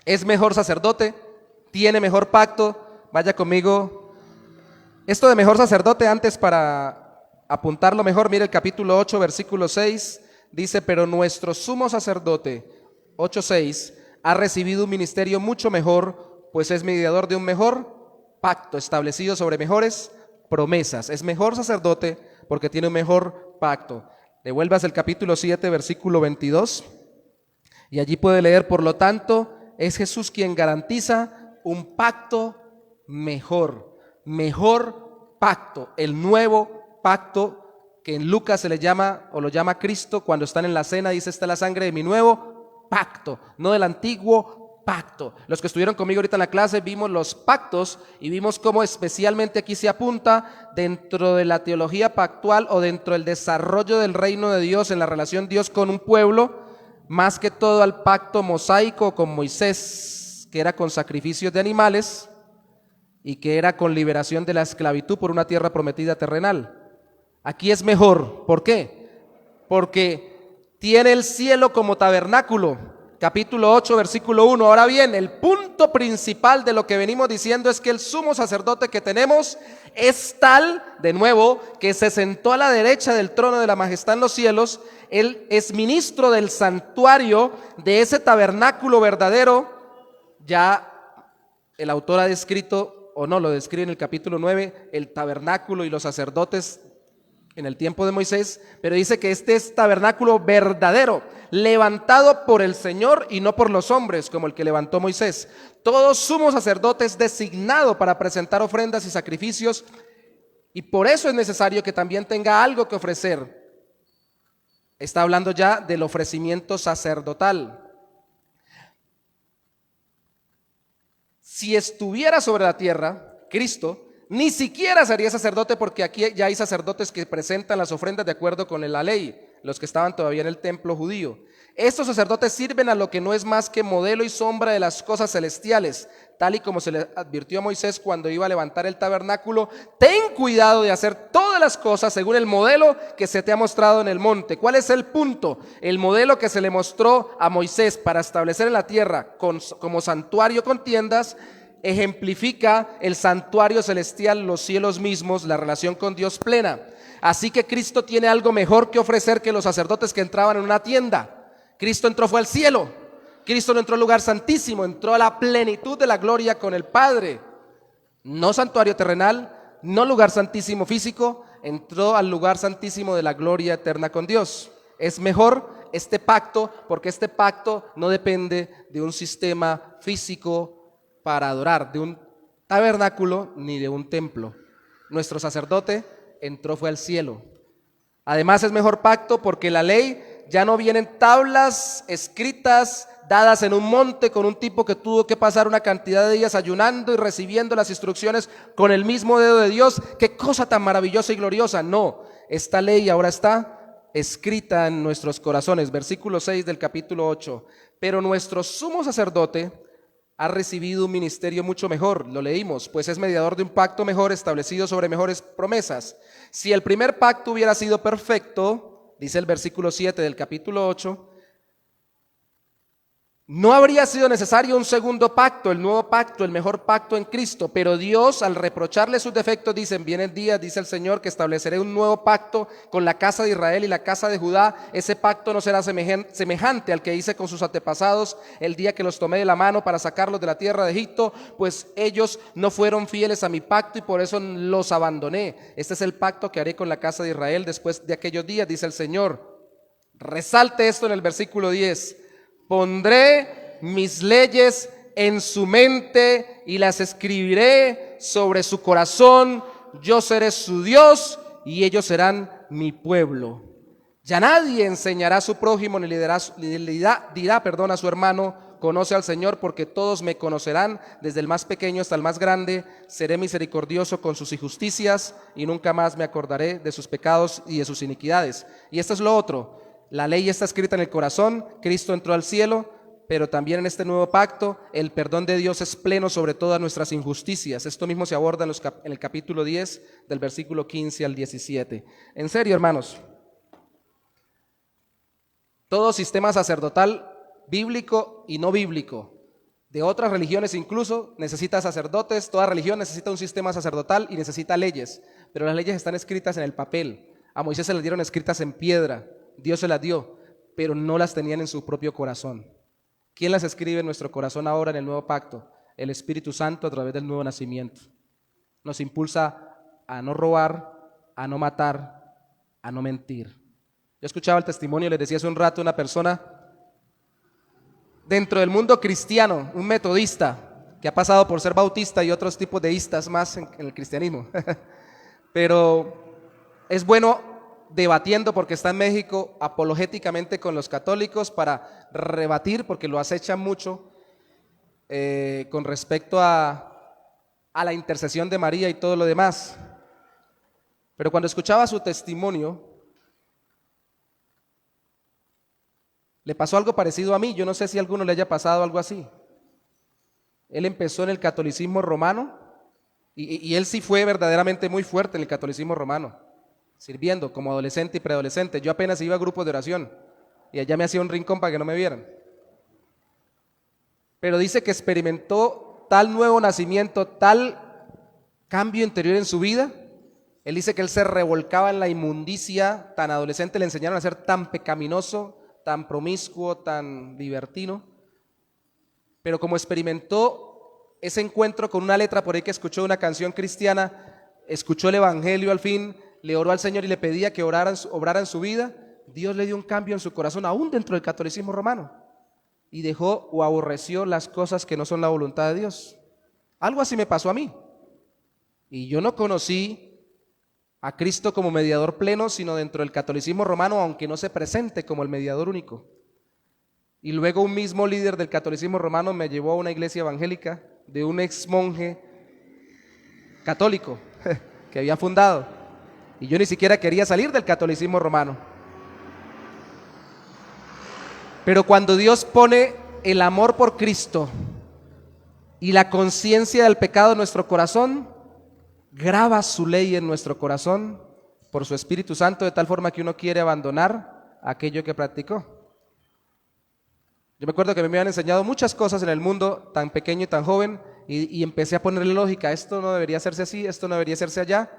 Es mejor sacerdote, tiene mejor pacto. Vaya conmigo. Esto de mejor sacerdote, antes para apuntarlo mejor, mire el capítulo 8, versículo 6, dice: pero nuestro sumo sacerdote, 8:6, ha recibido un ministerio mucho mejor, pues es mediador de un mejor pacto establecido sobre mejores promesas. Es mejor sacerdote porque tiene un mejor pacto. Devuelvas el capítulo 7, versículo 22, y allí puede leer: por lo tanto, es Jesús quien garantiza un pacto mejor pacto, el nuevo pacto que en Lucas se le llama o lo llama Cristo cuando están en la cena, dice: esta es la sangre de mi nuevo pacto, no del antiguo pacto. Los que estuvieron conmigo ahorita en la clase vimos los pactos y vimos cómo especialmente aquí se apunta dentro de la teología pactual o dentro del desarrollo del reino de Dios en la relación Dios con un pueblo, más que todo al pacto mosaico con Moisés, que era con sacrificios de animales y que era con liberación de la esclavitud por una tierra prometida terrenal. Aquí es mejor. ¿Por qué? Porque tiene el cielo como tabernáculo. Capítulo 8, versículo 1. Ahora bien, el punto principal de lo que venimos diciendo es que el sumo sacerdote que tenemos es tal, de nuevo, que se sentó a la derecha del trono de la majestad en los cielos. Él es ministro del santuario, de ese tabernáculo verdadero. Ya el autor ha descrito, o no, lo describe en el capítulo 9, el tabernáculo y los sacerdotes en el tiempo de Moisés, pero dice que este es tabernáculo verdadero, levantado por el Señor y no por los hombres, como el que levantó Moisés. Todo sumo sacerdote es designado para presentar ofrendas y sacrificios, y por eso es necesario que también tenga algo que ofrecer. Está hablando ya del ofrecimiento sacerdotal. Si estuviera sobre la tierra, Cristo ni siquiera sería sacerdote, porque aquí ya hay sacerdotes que presentan las ofrendas de acuerdo con la ley, los que estaban todavía en el templo judío. Estos sacerdotes sirven a lo que no es más que modelo y sombra de las cosas celestiales, tal y como se le advirtió a Moisés cuando iba a levantar el tabernáculo: ten cuidado de hacer todas las cosas según el modelo que se te ha mostrado en el monte. ¿Cuál es el punto? El modelo que se le mostró a Moisés para establecer en la tierra como santuario con tiendas, ejemplifica el santuario celestial, los cielos mismos, la relación con Dios plena. Así que Cristo tiene algo mejor que ofrecer que los sacerdotes que entraban en una tienda. Cristo entró fue al cielo. Cristo no entró al lugar santísimo, entró a la plenitud de la gloria con el Padre. No santuario terrenal, no lugar santísimo físico, entró al lugar santísimo de la gloria eterna con Dios. Es mejor este pacto, porque este pacto no depende de un sistema físico para adorar, de un tabernáculo ni de un templo. Nuestro sacerdote entró fue al cielo. Además es mejor pacto porque la ley ya no vienen tablas escritas dadas en un monte con un tipo que tuvo que pasar una cantidad de días ayunando y recibiendo las instrucciones con el mismo dedo de Dios. Qué cosa tan maravillosa y gloriosa. No, esta ley ahora está escrita en nuestros corazones. Versículo 6 del capítulo 8. Pero nuestro sumo sacerdote ha recibido un ministerio mucho mejor, lo leímos, pues es mediador de un pacto mejor, establecido sobre mejores promesas. Si el primer pacto hubiera sido perfecto, dice el versículo 7 del capítulo 8, no habría sido necesario un segundo pacto, el nuevo pacto, el mejor pacto en Cristo. Pero Dios, al reprocharle sus defectos, dicen: vienen días, dice el Señor, que estableceré un nuevo pacto con la casa de Israel y la casa de Judá. Ese pacto no será semejante al que hice con sus antepasados el día que los tomé de la mano para sacarlos de la tierra de Egipto, pues ellos no fueron fieles a mi pacto y por eso los abandoné. Este es el pacto que haré con la casa de Israel después de aquellos días, dice el Señor. Resalte esto en el versículo 10. Pondré mis leyes en su mente y las escribiré sobre su corazón. Yo seré su Dios y ellos serán mi pueblo. Ya nadie enseñará a su prójimo ni le dirá a su hermano: conoce al Señor, porque todos me conocerán, desde el más pequeño hasta el más grande. Seré misericordioso con sus injusticias y nunca más me acordaré de sus pecados y de sus iniquidades. Y esto es lo otro. La ley está escrita en el corazón, Cristo entró al cielo, pero también en este nuevo pacto el perdón de Dios es pleno sobre todas nuestras injusticias. Esto mismo se aborda en el capítulo 10, del versículo 15 al 17. En serio, hermanos, todo sistema sacerdotal, bíblico y no bíblico, de otras religiones incluso, necesita sacerdotes. Toda religión necesita un sistema sacerdotal y necesita leyes, pero las leyes están escritas en el papel. A Moisés se las dieron escritas en piedra. Dios se las dio, pero no las tenían en su propio corazón. ¿Quién las escribe en nuestro corazón ahora en el nuevo pacto? El Espíritu Santo a través del nuevo nacimiento. Nos impulsa a no robar, a no matar, a no mentir. Yo escuchaba el testimonio, les decía hace un rato, una persona dentro del mundo cristiano, un metodista que ha pasado por ser bautista y otros tipos de istas más en el cristianismo. Pero es bueno debatiendo, porque está en México, apologéticamente con los católicos para rebatir, porque lo acechan mucho. con respecto a la intercesión de María y todo lo demás. Pero cuando escuchaba su testimonio, le pasó algo parecido a mí. Yo no sé si a alguno le haya pasado algo así. Él empezó en el catolicismo romano y él sí fue verdaderamente muy fuerte en el catolicismo romano, sirviendo como adolescente y preadolescente. Yo apenas iba a grupos de oración y allá me hacía un rincón para que no me vieran. Pero dice que experimentó tal nuevo nacimiento, tal cambio interior en su vida. Él dice que él se revolcaba en la inmundicia, tan adolescente le enseñaron a ser tan pecaminoso, tan promiscuo, tan libertino. Pero como experimentó ese encuentro con una letra por ahí que escuchó una canción cristiana, escuchó el evangelio al fin, le oró al Señor y le pedía que obrara en su vida, Dios le dio un cambio en su corazón, aún dentro del catolicismo romano, y dejó o aborreció las cosas que no son la voluntad de Dios. Algo así me pasó a mí. Y yo no conocí a Cristo como mediador pleno, sino dentro del catolicismo romano, aunque no se presente como el mediador único. Y luego un mismo líder del catolicismo romano me llevó a una iglesia evangélica de un ex monje católico que había fundado. Y yo ni siquiera quería salir del catolicismo romano. Pero cuando Dios pone el amor por Cristo y la conciencia del pecado en nuestro corazón, graba su ley en nuestro corazón por su Espíritu Santo, de tal forma que uno quiere abandonar aquello que practicó. Yo me acuerdo que me habían enseñado muchas cosas en el mundo, tan pequeño y tan joven, y empecé a ponerle lógica. Esto no debería hacerse así, esto no debería hacerse allá,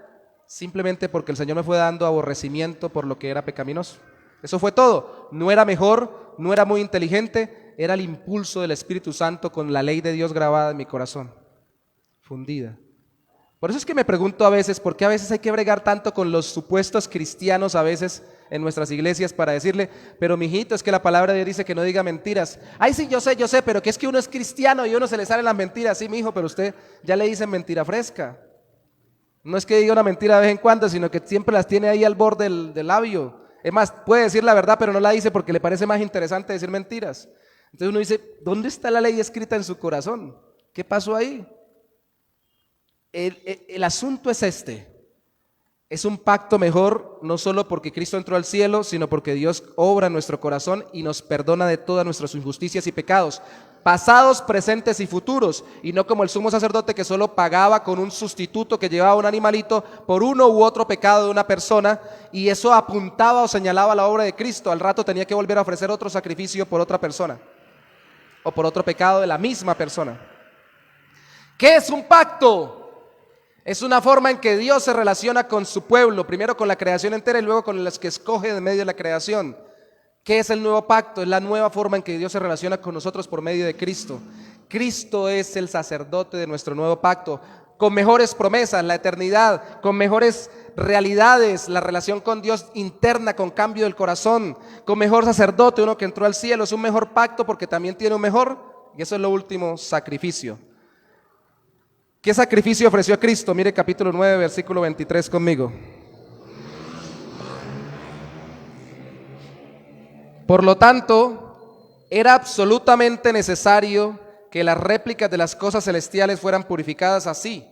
simplemente porque el Señor me fue dando aborrecimiento por lo que era pecaminoso. Eso fue todo. No era mejor, no era muy inteligente, era el impulso del Espíritu Santo con la ley de Dios grabada en mi corazón, fundida. Por eso es que me pregunto a veces, ¿por qué a veces hay que bregar tanto con los supuestos cristianos a veces en nuestras iglesias para decirle, pero mijito, es que la palabra de Dios dice que no diga mentiras? Ay, sí, yo sé, pero que es que uno es cristiano y uno se le salen las mentiras. Sí, mijo, pero usted ya le dicen mentira fresca. No es que diga una mentira de vez en cuando, sino que siempre las tiene ahí al borde del labio. Es más, puede decir la verdad, pero no la dice porque le parece más interesante decir mentiras. Entonces uno dice, ¿dónde está la ley escrita en su corazón? ¿Qué pasó ahí? El asunto es este. Es un pacto mejor, no solo porque Cristo entró al cielo, sino porque Dios obra en nuestro corazón y nos perdona de todas nuestras injusticias y pecados, pasados, presentes y futuros, y no como el sumo sacerdote que solo pagaba con un sustituto que llevaba un animalito por uno u otro pecado de una persona, y eso apuntaba o señalaba la obra de Cristo. Al rato tenía que volver a ofrecer otro sacrificio por otra persona o por otro pecado de la misma persona. ¿Qué es un pacto? Es una forma en que Dios se relaciona con su pueblo, primero con la creación entera y luego con los que escoge de medio de la creación. ¿Qué es el nuevo pacto? Es la nueva forma en que Dios se relaciona con nosotros por medio de Cristo. Cristo es el sacerdote de nuestro nuevo pacto, con mejores promesas, la eternidad, con mejores realidades, la relación con Dios interna, con cambio del corazón, con mejor sacerdote, uno que entró al cielo. Es un mejor pacto porque también tiene un mejor, y eso es lo último, sacrificio. ¿Qué sacrificio ofreció Cristo? Mire capítulo 9, versículo 23 conmigo. Por lo tanto, era absolutamente necesario que las réplicas de las cosas celestiales fueran purificadas así,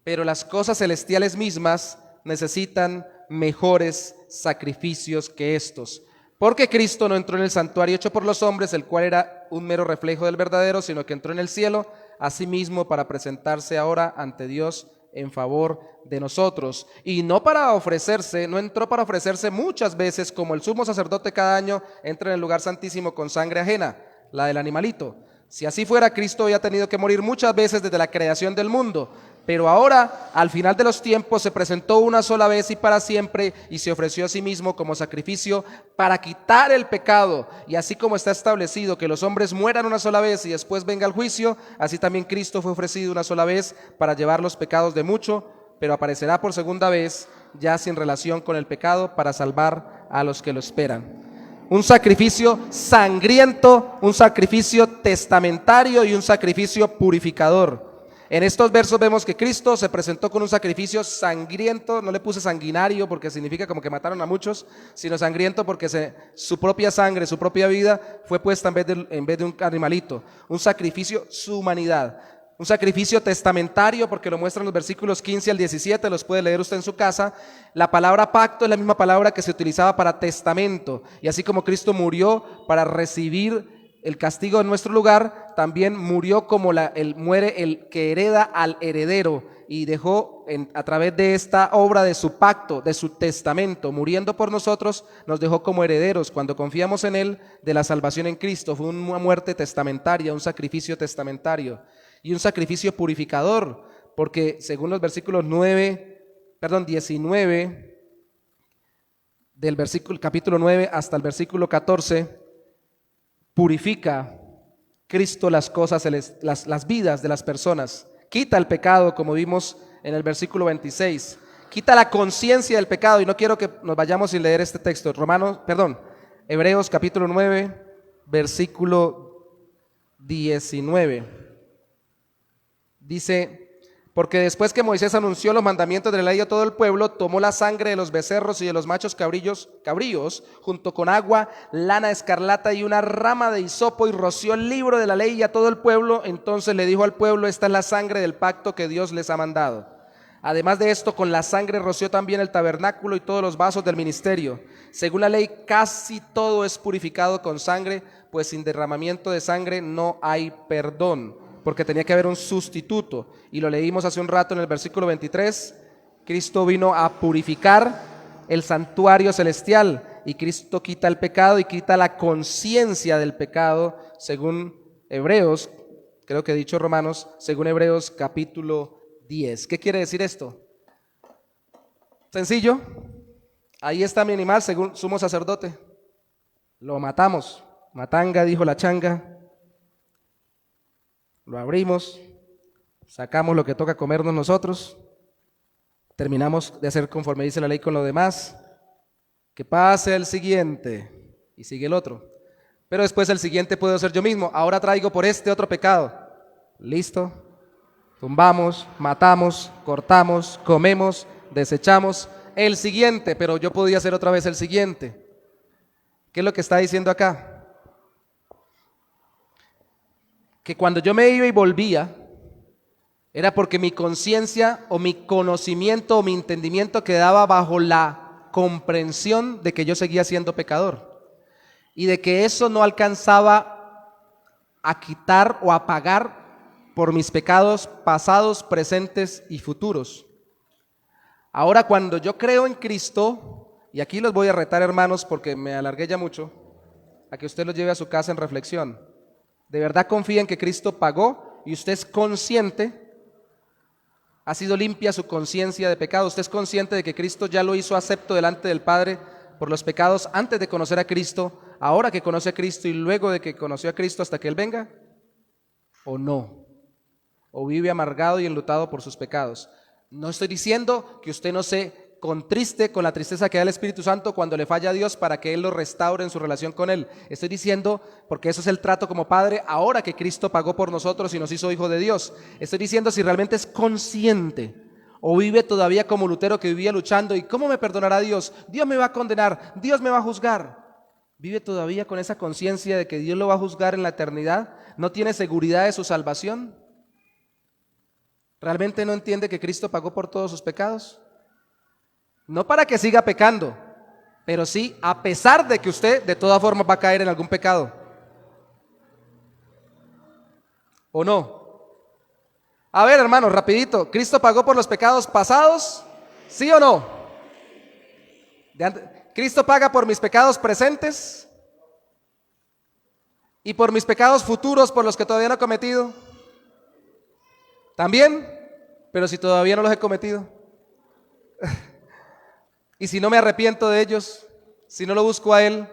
pero las cosas celestiales mismas necesitan mejores sacrificios que estos. Porque Cristo no entró en el santuario hecho por los hombres, el cual era un mero reflejo del verdadero, sino que entró en el cielo, asimismo para presentarse ahora ante Dios en favor de nosotros. Y no para ofrecerse, no entró para ofrecerse muchas veces, como el sumo sacerdote cada año entra en el lugar santísimo con sangre ajena, la del animalito. Si así fuera, Cristo había tenido que morir muchas veces desde la creación del mundo, pero ahora, al final de los tiempos, se presentó una sola vez y para siempre, y se ofreció a sí mismo como sacrificio para quitar el pecado. Y así como está establecido que los hombres mueran una sola vez y después venga el juicio, así también Cristo fue ofrecido una sola vez para llevar los pecados de mucho, pero aparecerá por segunda vez, ya sin relación con el pecado, para salvar a los que lo esperan. Un sacrificio sangriento, un sacrificio testamentario y un sacrificio purificador. En estos versos vemos que Cristo se presentó con un sacrificio sangriento, no le puse sanguinario porque significa como que mataron a muchos, sino sangriento porque su propia sangre, su propia vida fue puesta en vez de un animalito. Un sacrificio, su humanidad. Un sacrificio testamentario porque lo muestran los versículos 15 al 17, los puede leer usted en su casa. La palabra pacto es la misma palabra que se utilizaba para testamento. Y así como Cristo murió para recibir el castigo en nuestro lugar, también murió como muere el que hereda al heredero, y dejó a través de esta obra de su pacto, de su testamento, muriendo por nosotros, nos dejó como herederos cuando confiamos en Él de la salvación en Cristo. Fue una muerte testamentaria, un sacrificio testamentario y un sacrificio purificador, porque según los versículos 19 del capítulo 9 hasta el versículo 14, purifica Cristo las cosas, las vidas de las personas, quita el pecado, como vimos en el versículo 26, quita la conciencia del pecado. Y no quiero que nos vayamos sin leer este texto. Hebreos capítulo 9, versículo 19. Dice: porque después que Moisés anunció los mandamientos de la ley a todo el pueblo, tomó la sangre de los becerros y de los machos cabríos, junto con agua, lana escarlata y una rama de hisopo, y roció el libro de la ley a todo el pueblo. Entonces le dijo al pueblo: esta es la sangre del pacto que Dios les ha mandado. Además de esto, con la sangre roció también el tabernáculo y todos los vasos del ministerio. Según la ley, casi todo es purificado con sangre, pues sin derramamiento de sangre no hay perdón, porque tenía que haber un sustituto. Y lo leímos hace un rato en el versículo 23. Cristo vino a purificar el santuario celestial, y Cristo quita el pecado y quita la conciencia del pecado, según Hebreos, creo que he dicho Romanos, según Hebreos capítulo 10. ¿Qué quiere decir esto? Sencillo. Ahí está mi animal, según sumo sacerdote. Lo matamos. Matanga, dijo la changa. Lo abrimos, sacamos lo que toca comernos nosotros, terminamos de hacer conforme dice la ley con lo demás, que pase el siguiente, y sigue el otro. Pero después el siguiente puedo ser yo mismo. Ahora traigo por este otro pecado. Listo. Tumbamos, matamos, cortamos, comemos, desechamos. El siguiente, pero yo podía hacer otra vez el siguiente. ¿Qué es lo que está diciendo acá? Que cuando yo me iba y volvía, era porque mi conciencia o mi conocimiento o mi entendimiento quedaba bajo la comprensión de que yo seguía siendo pecador y de que eso no alcanzaba a quitar o a pagar por mis pecados pasados, presentes y futuros. Ahora, cuando yo creo en Cristo, y aquí los voy a retar, hermanos, porque me alargué ya mucho, a que usted los lleve a su casa en reflexión. ¿De verdad confía en que Cristo pagó y usted es consciente? ¿Ha sido limpia su conciencia de pecado? ¿Usted es consciente de que Cristo ya lo hizo acepto delante del Padre por los pecados antes de conocer a Cristo, ahora que conoce a Cristo y luego de que conoció a Cristo hasta que Él venga? ¿O no? ¿O vive amargado y enlutado por sus pecados? No estoy diciendo que usted no se contriste con la tristeza que da el Espíritu Santo cuando le falla a Dios para que Él lo restaure en su relación con Él. Estoy diciendo, porque eso es el trato como padre, ahora que Cristo pagó por nosotros y nos hizo hijo de Dios. Estoy diciendo si realmente es consciente o vive todavía como Lutero, que vivía luchando. ¿Y cómo me perdonará Dios? Dios me va a condenar, Dios me va a juzgar. ¿Vive todavía con esa conciencia de que Dios lo va a juzgar en la eternidad? ¿No tiene seguridad de su salvación? ¿Realmente no entiende que Cristo pagó por todos sus pecados? No para que siga pecando, pero sí a pesar de que usted de todas formas va a caer en algún pecado. ¿O no? A ver, hermanos, rapidito. ¿Cristo pagó por los pecados pasados? ¿Sí o no? ¿Cristo paga por mis pecados presentes? ¿Y por mis pecados futuros, por los que todavía no he cometido? ¿También? Pero si todavía no los he cometido. Y si no me arrepiento de ellos, si no lo busco a Él,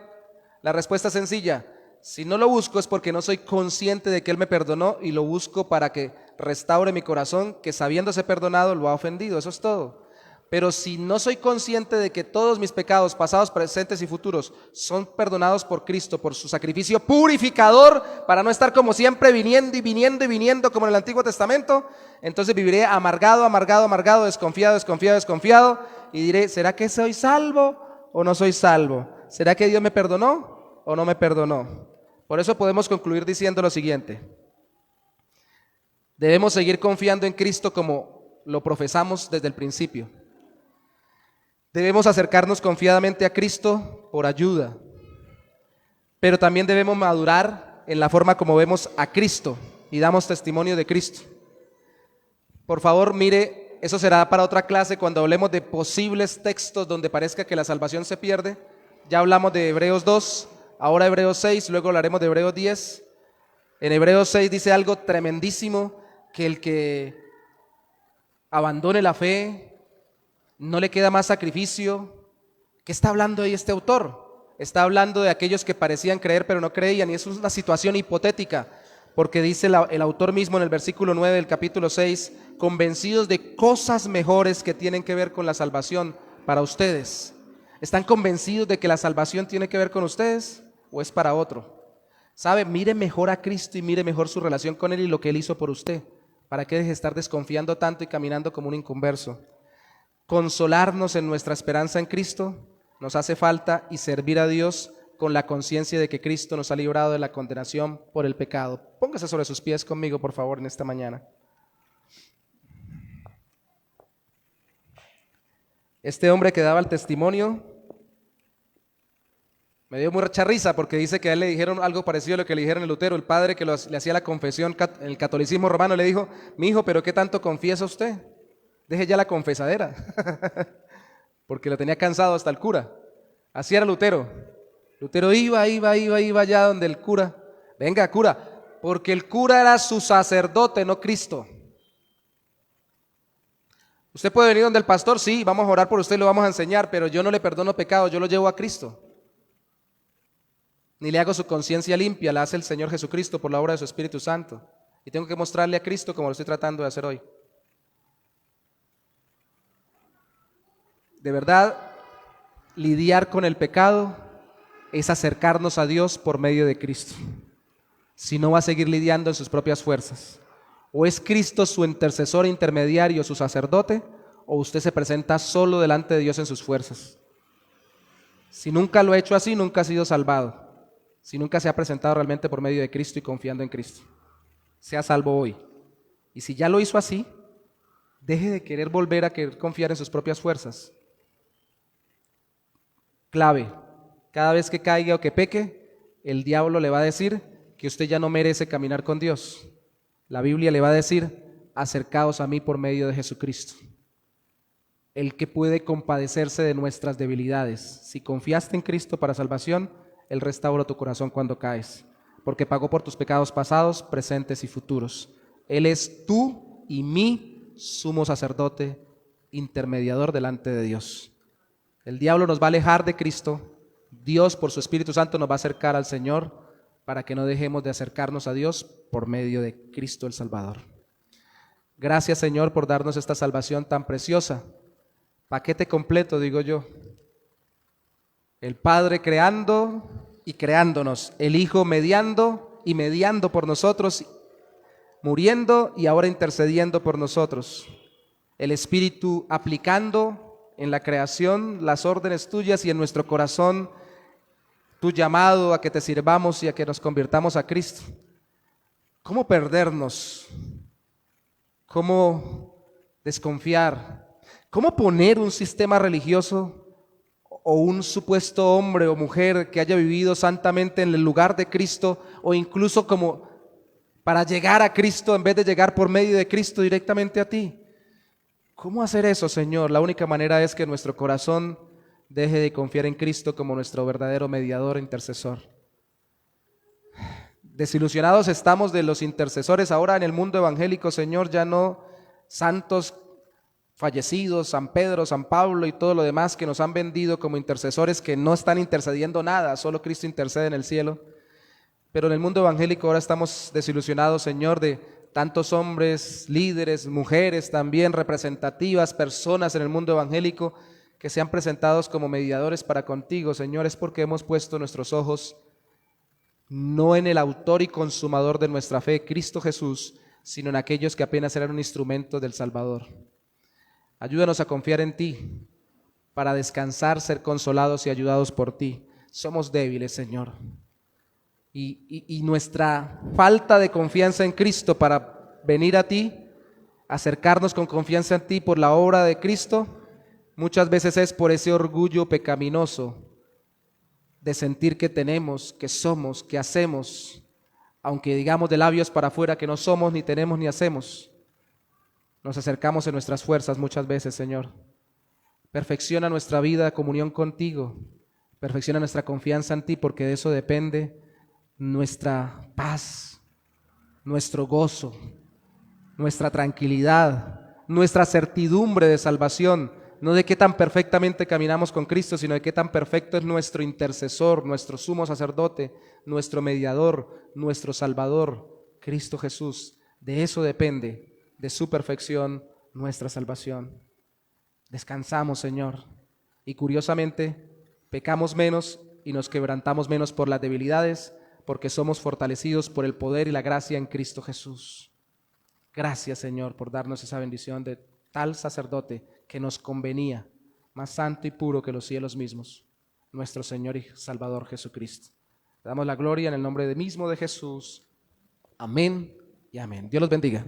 la respuesta es sencilla. Si no lo busco es porque no soy consciente de que Él me perdonó y lo busco para que restaure mi corazón, que sabiéndose perdonado lo ha ofendido. Eso es todo. Pero si no soy consciente de que todos mis pecados, pasados, presentes y futuros, son perdonados por Cristo, por su sacrificio purificador, para no estar como siempre viniendo y viniendo y viniendo como en el Antiguo Testamento, entonces viviré amargado, amargado, amargado, desconfiado, desconfiado, desconfiado, y diré, ¿será que soy salvo o no soy salvo? ¿Será que Dios me perdonó o no me perdonó? Por eso podemos concluir diciendo lo siguiente: debemos seguir confiando en Cristo como lo profesamos desde el principio. Debemos acercarnos confiadamente a Cristo por ayuda, pero también debemos madurar en la forma como vemos a Cristo y damos testimonio de Cristo. Por favor, mire, eso será para otra clase cuando hablemos de posibles textos donde parezca que la salvación se pierde. Ya hablamos de Hebreos 2, ahora Hebreos 6, luego hablaremos de Hebreos 10. En Hebreos 6 dice algo tremendísimo, que el que abandone la fe, no le queda más sacrificio. ¿Qué está hablando ahí este autor? Está hablando de aquellos que parecían creer pero no creían, y eso es una situación hipotética, porque dice el autor mismo en el versículo 9 del capítulo 6, convencidos de cosas mejores que tienen que ver con la salvación para ustedes. ¿Están convencidos de que la salvación tiene que ver con ustedes o es para otro? ¿Sabe? Mire mejor a Cristo y mire mejor su relación con Él y lo que Él hizo por usted, para que deje de estar desconfiando tanto y caminando como un inconverso. Consolarnos en nuestra esperanza en Cristo nos hace falta, y servir a Dios con la conciencia de que Cristo nos ha librado de la condenación por el pecado. Póngase sobre sus pies conmigo, por favor, en esta mañana. Este hombre que daba el testimonio me dio mucha risa, porque dice que a él le dijeron algo parecido a lo que le dijeron a Lutero. El padre que le hacía la confesión en el catolicismo romano le dijo: mi hijo, ¿pero qué tanto confiesa usted? Deje ya la confesadera, porque lo tenía cansado hasta el cura. Así era Lutero. Lutero iba allá donde el cura. Venga, cura, porque el cura era su sacerdote, no Cristo. Usted puede venir donde el pastor, sí, vamos a orar por usted y lo vamos a enseñar, pero yo no le perdono pecados, yo lo llevo a Cristo. Ni le hago su conciencia limpia, la hace el Señor Jesucristo por la obra de su Espíritu Santo. Y tengo que mostrarle a Cristo como lo estoy tratando de hacer hoy. De verdad, lidiar con el pecado es acercarnos a Dios por medio de Cristo. Si no, va a seguir lidiando en sus propias fuerzas. O es Cristo su intercesor, intermediario, su sacerdote, o usted se presenta solo delante de Dios en sus fuerzas. Si nunca lo ha hecho así, nunca ha sido salvado. Si nunca se ha presentado realmente por medio de Cristo y confiando en Cristo, sea salvo hoy. Y si ya lo hizo así, deje de querer volver a querer confiar en sus propias fuerzas. Clave: cada vez que caiga o que peque, el diablo le va a decir que usted ya no merece caminar con Dios. La Biblia le va a decir: acercaos a mí por medio de Jesucristo, el que puede compadecerse de nuestras debilidades. Si confiaste en Cristo para salvación, Él restaura tu corazón cuando caes, porque pagó por tus pecados pasados, presentes y futuros. Él es tú y mi sumo sacerdote, intermediador delante de Dios. El diablo nos va a alejar de Cristo. Dios, por su Espíritu Santo, nos va a acercar al Señor, para que no dejemos de acercarnos a Dios por medio de Cristo el Salvador. Gracias, Señor, por darnos esta salvación tan preciosa. Paquete completo, digo yo. El Padre creando y creándonos, el Hijo mediando y mediando por nosotros, muriendo y ahora intercediendo por nosotros. El Espíritu aplicando en la creación las órdenes tuyas, y en nuestro corazón tu llamado a que te sirvamos y a que nos convirtamos a Cristo. ¿Cómo perdernos? ¿Cómo desconfiar? ¿Cómo poner un sistema religioso o un supuesto hombre o mujer que haya vivido santamente en el lugar de Cristo, o incluso como para llegar a Cristo en vez de llegar por medio de Cristo directamente a ti? ¿Cómo hacer eso, Señor? La única manera es que nuestro corazón deje de confiar en Cristo como nuestro verdadero mediador e intercesor. Desilusionados estamos de los intercesores ahora en el mundo evangélico, Señor, ya no santos fallecidos, San Pedro, San Pablo y todo lo demás que nos han vendido como intercesores, que no están intercediendo nada, solo Cristo intercede en el cielo. Pero en el mundo evangélico ahora estamos desilusionados, Señor, de tantos hombres, líderes, mujeres también representativas, personas en el mundo evangélico que sean presentados como mediadores para contigo, Señor, es porque hemos puesto nuestros ojos no en el autor y consumador de nuestra fe, Cristo Jesús, sino en aquellos que apenas eran un instrumento del Salvador. Ayúdanos a confiar en ti, para descansar, ser consolados y ayudados por ti. Somos débiles, Señor. Y nuestra falta de confianza en Cristo para venir a ti, acercarnos con confianza en ti por la obra de Cristo, muchas veces es por ese orgullo pecaminoso de sentir que tenemos, que somos, que hacemos, aunque digamos de labios para afuera que no somos, ni tenemos, ni hacemos. Nos acercamos en nuestras fuerzas muchas veces, Señor. Perfecciona nuestra vida de comunión contigo, perfecciona nuestra confianza en ti, porque de eso depende nuestra paz, nuestro gozo, nuestra tranquilidad, nuestra certidumbre de salvación, no de qué tan perfectamente caminamos con Cristo, sino de qué tan perfecto es nuestro intercesor, nuestro sumo sacerdote, nuestro mediador, nuestro Salvador, Cristo Jesús. De eso depende, de su perfección, nuestra salvación. Descansamos, Señor, y curiosamente pecamos menos y nos quebrantamos menos por las debilidades, porque somos fortalecidos por el poder y la gracia en Cristo Jesús. Gracias, Señor, por darnos esa bendición de tal sacerdote que nos convenía, más santo y puro que los cielos mismos, nuestro Señor y Salvador Jesucristo. Le damos la gloria en el nombre mismo de Jesús. Amén y amén. Dios los bendiga.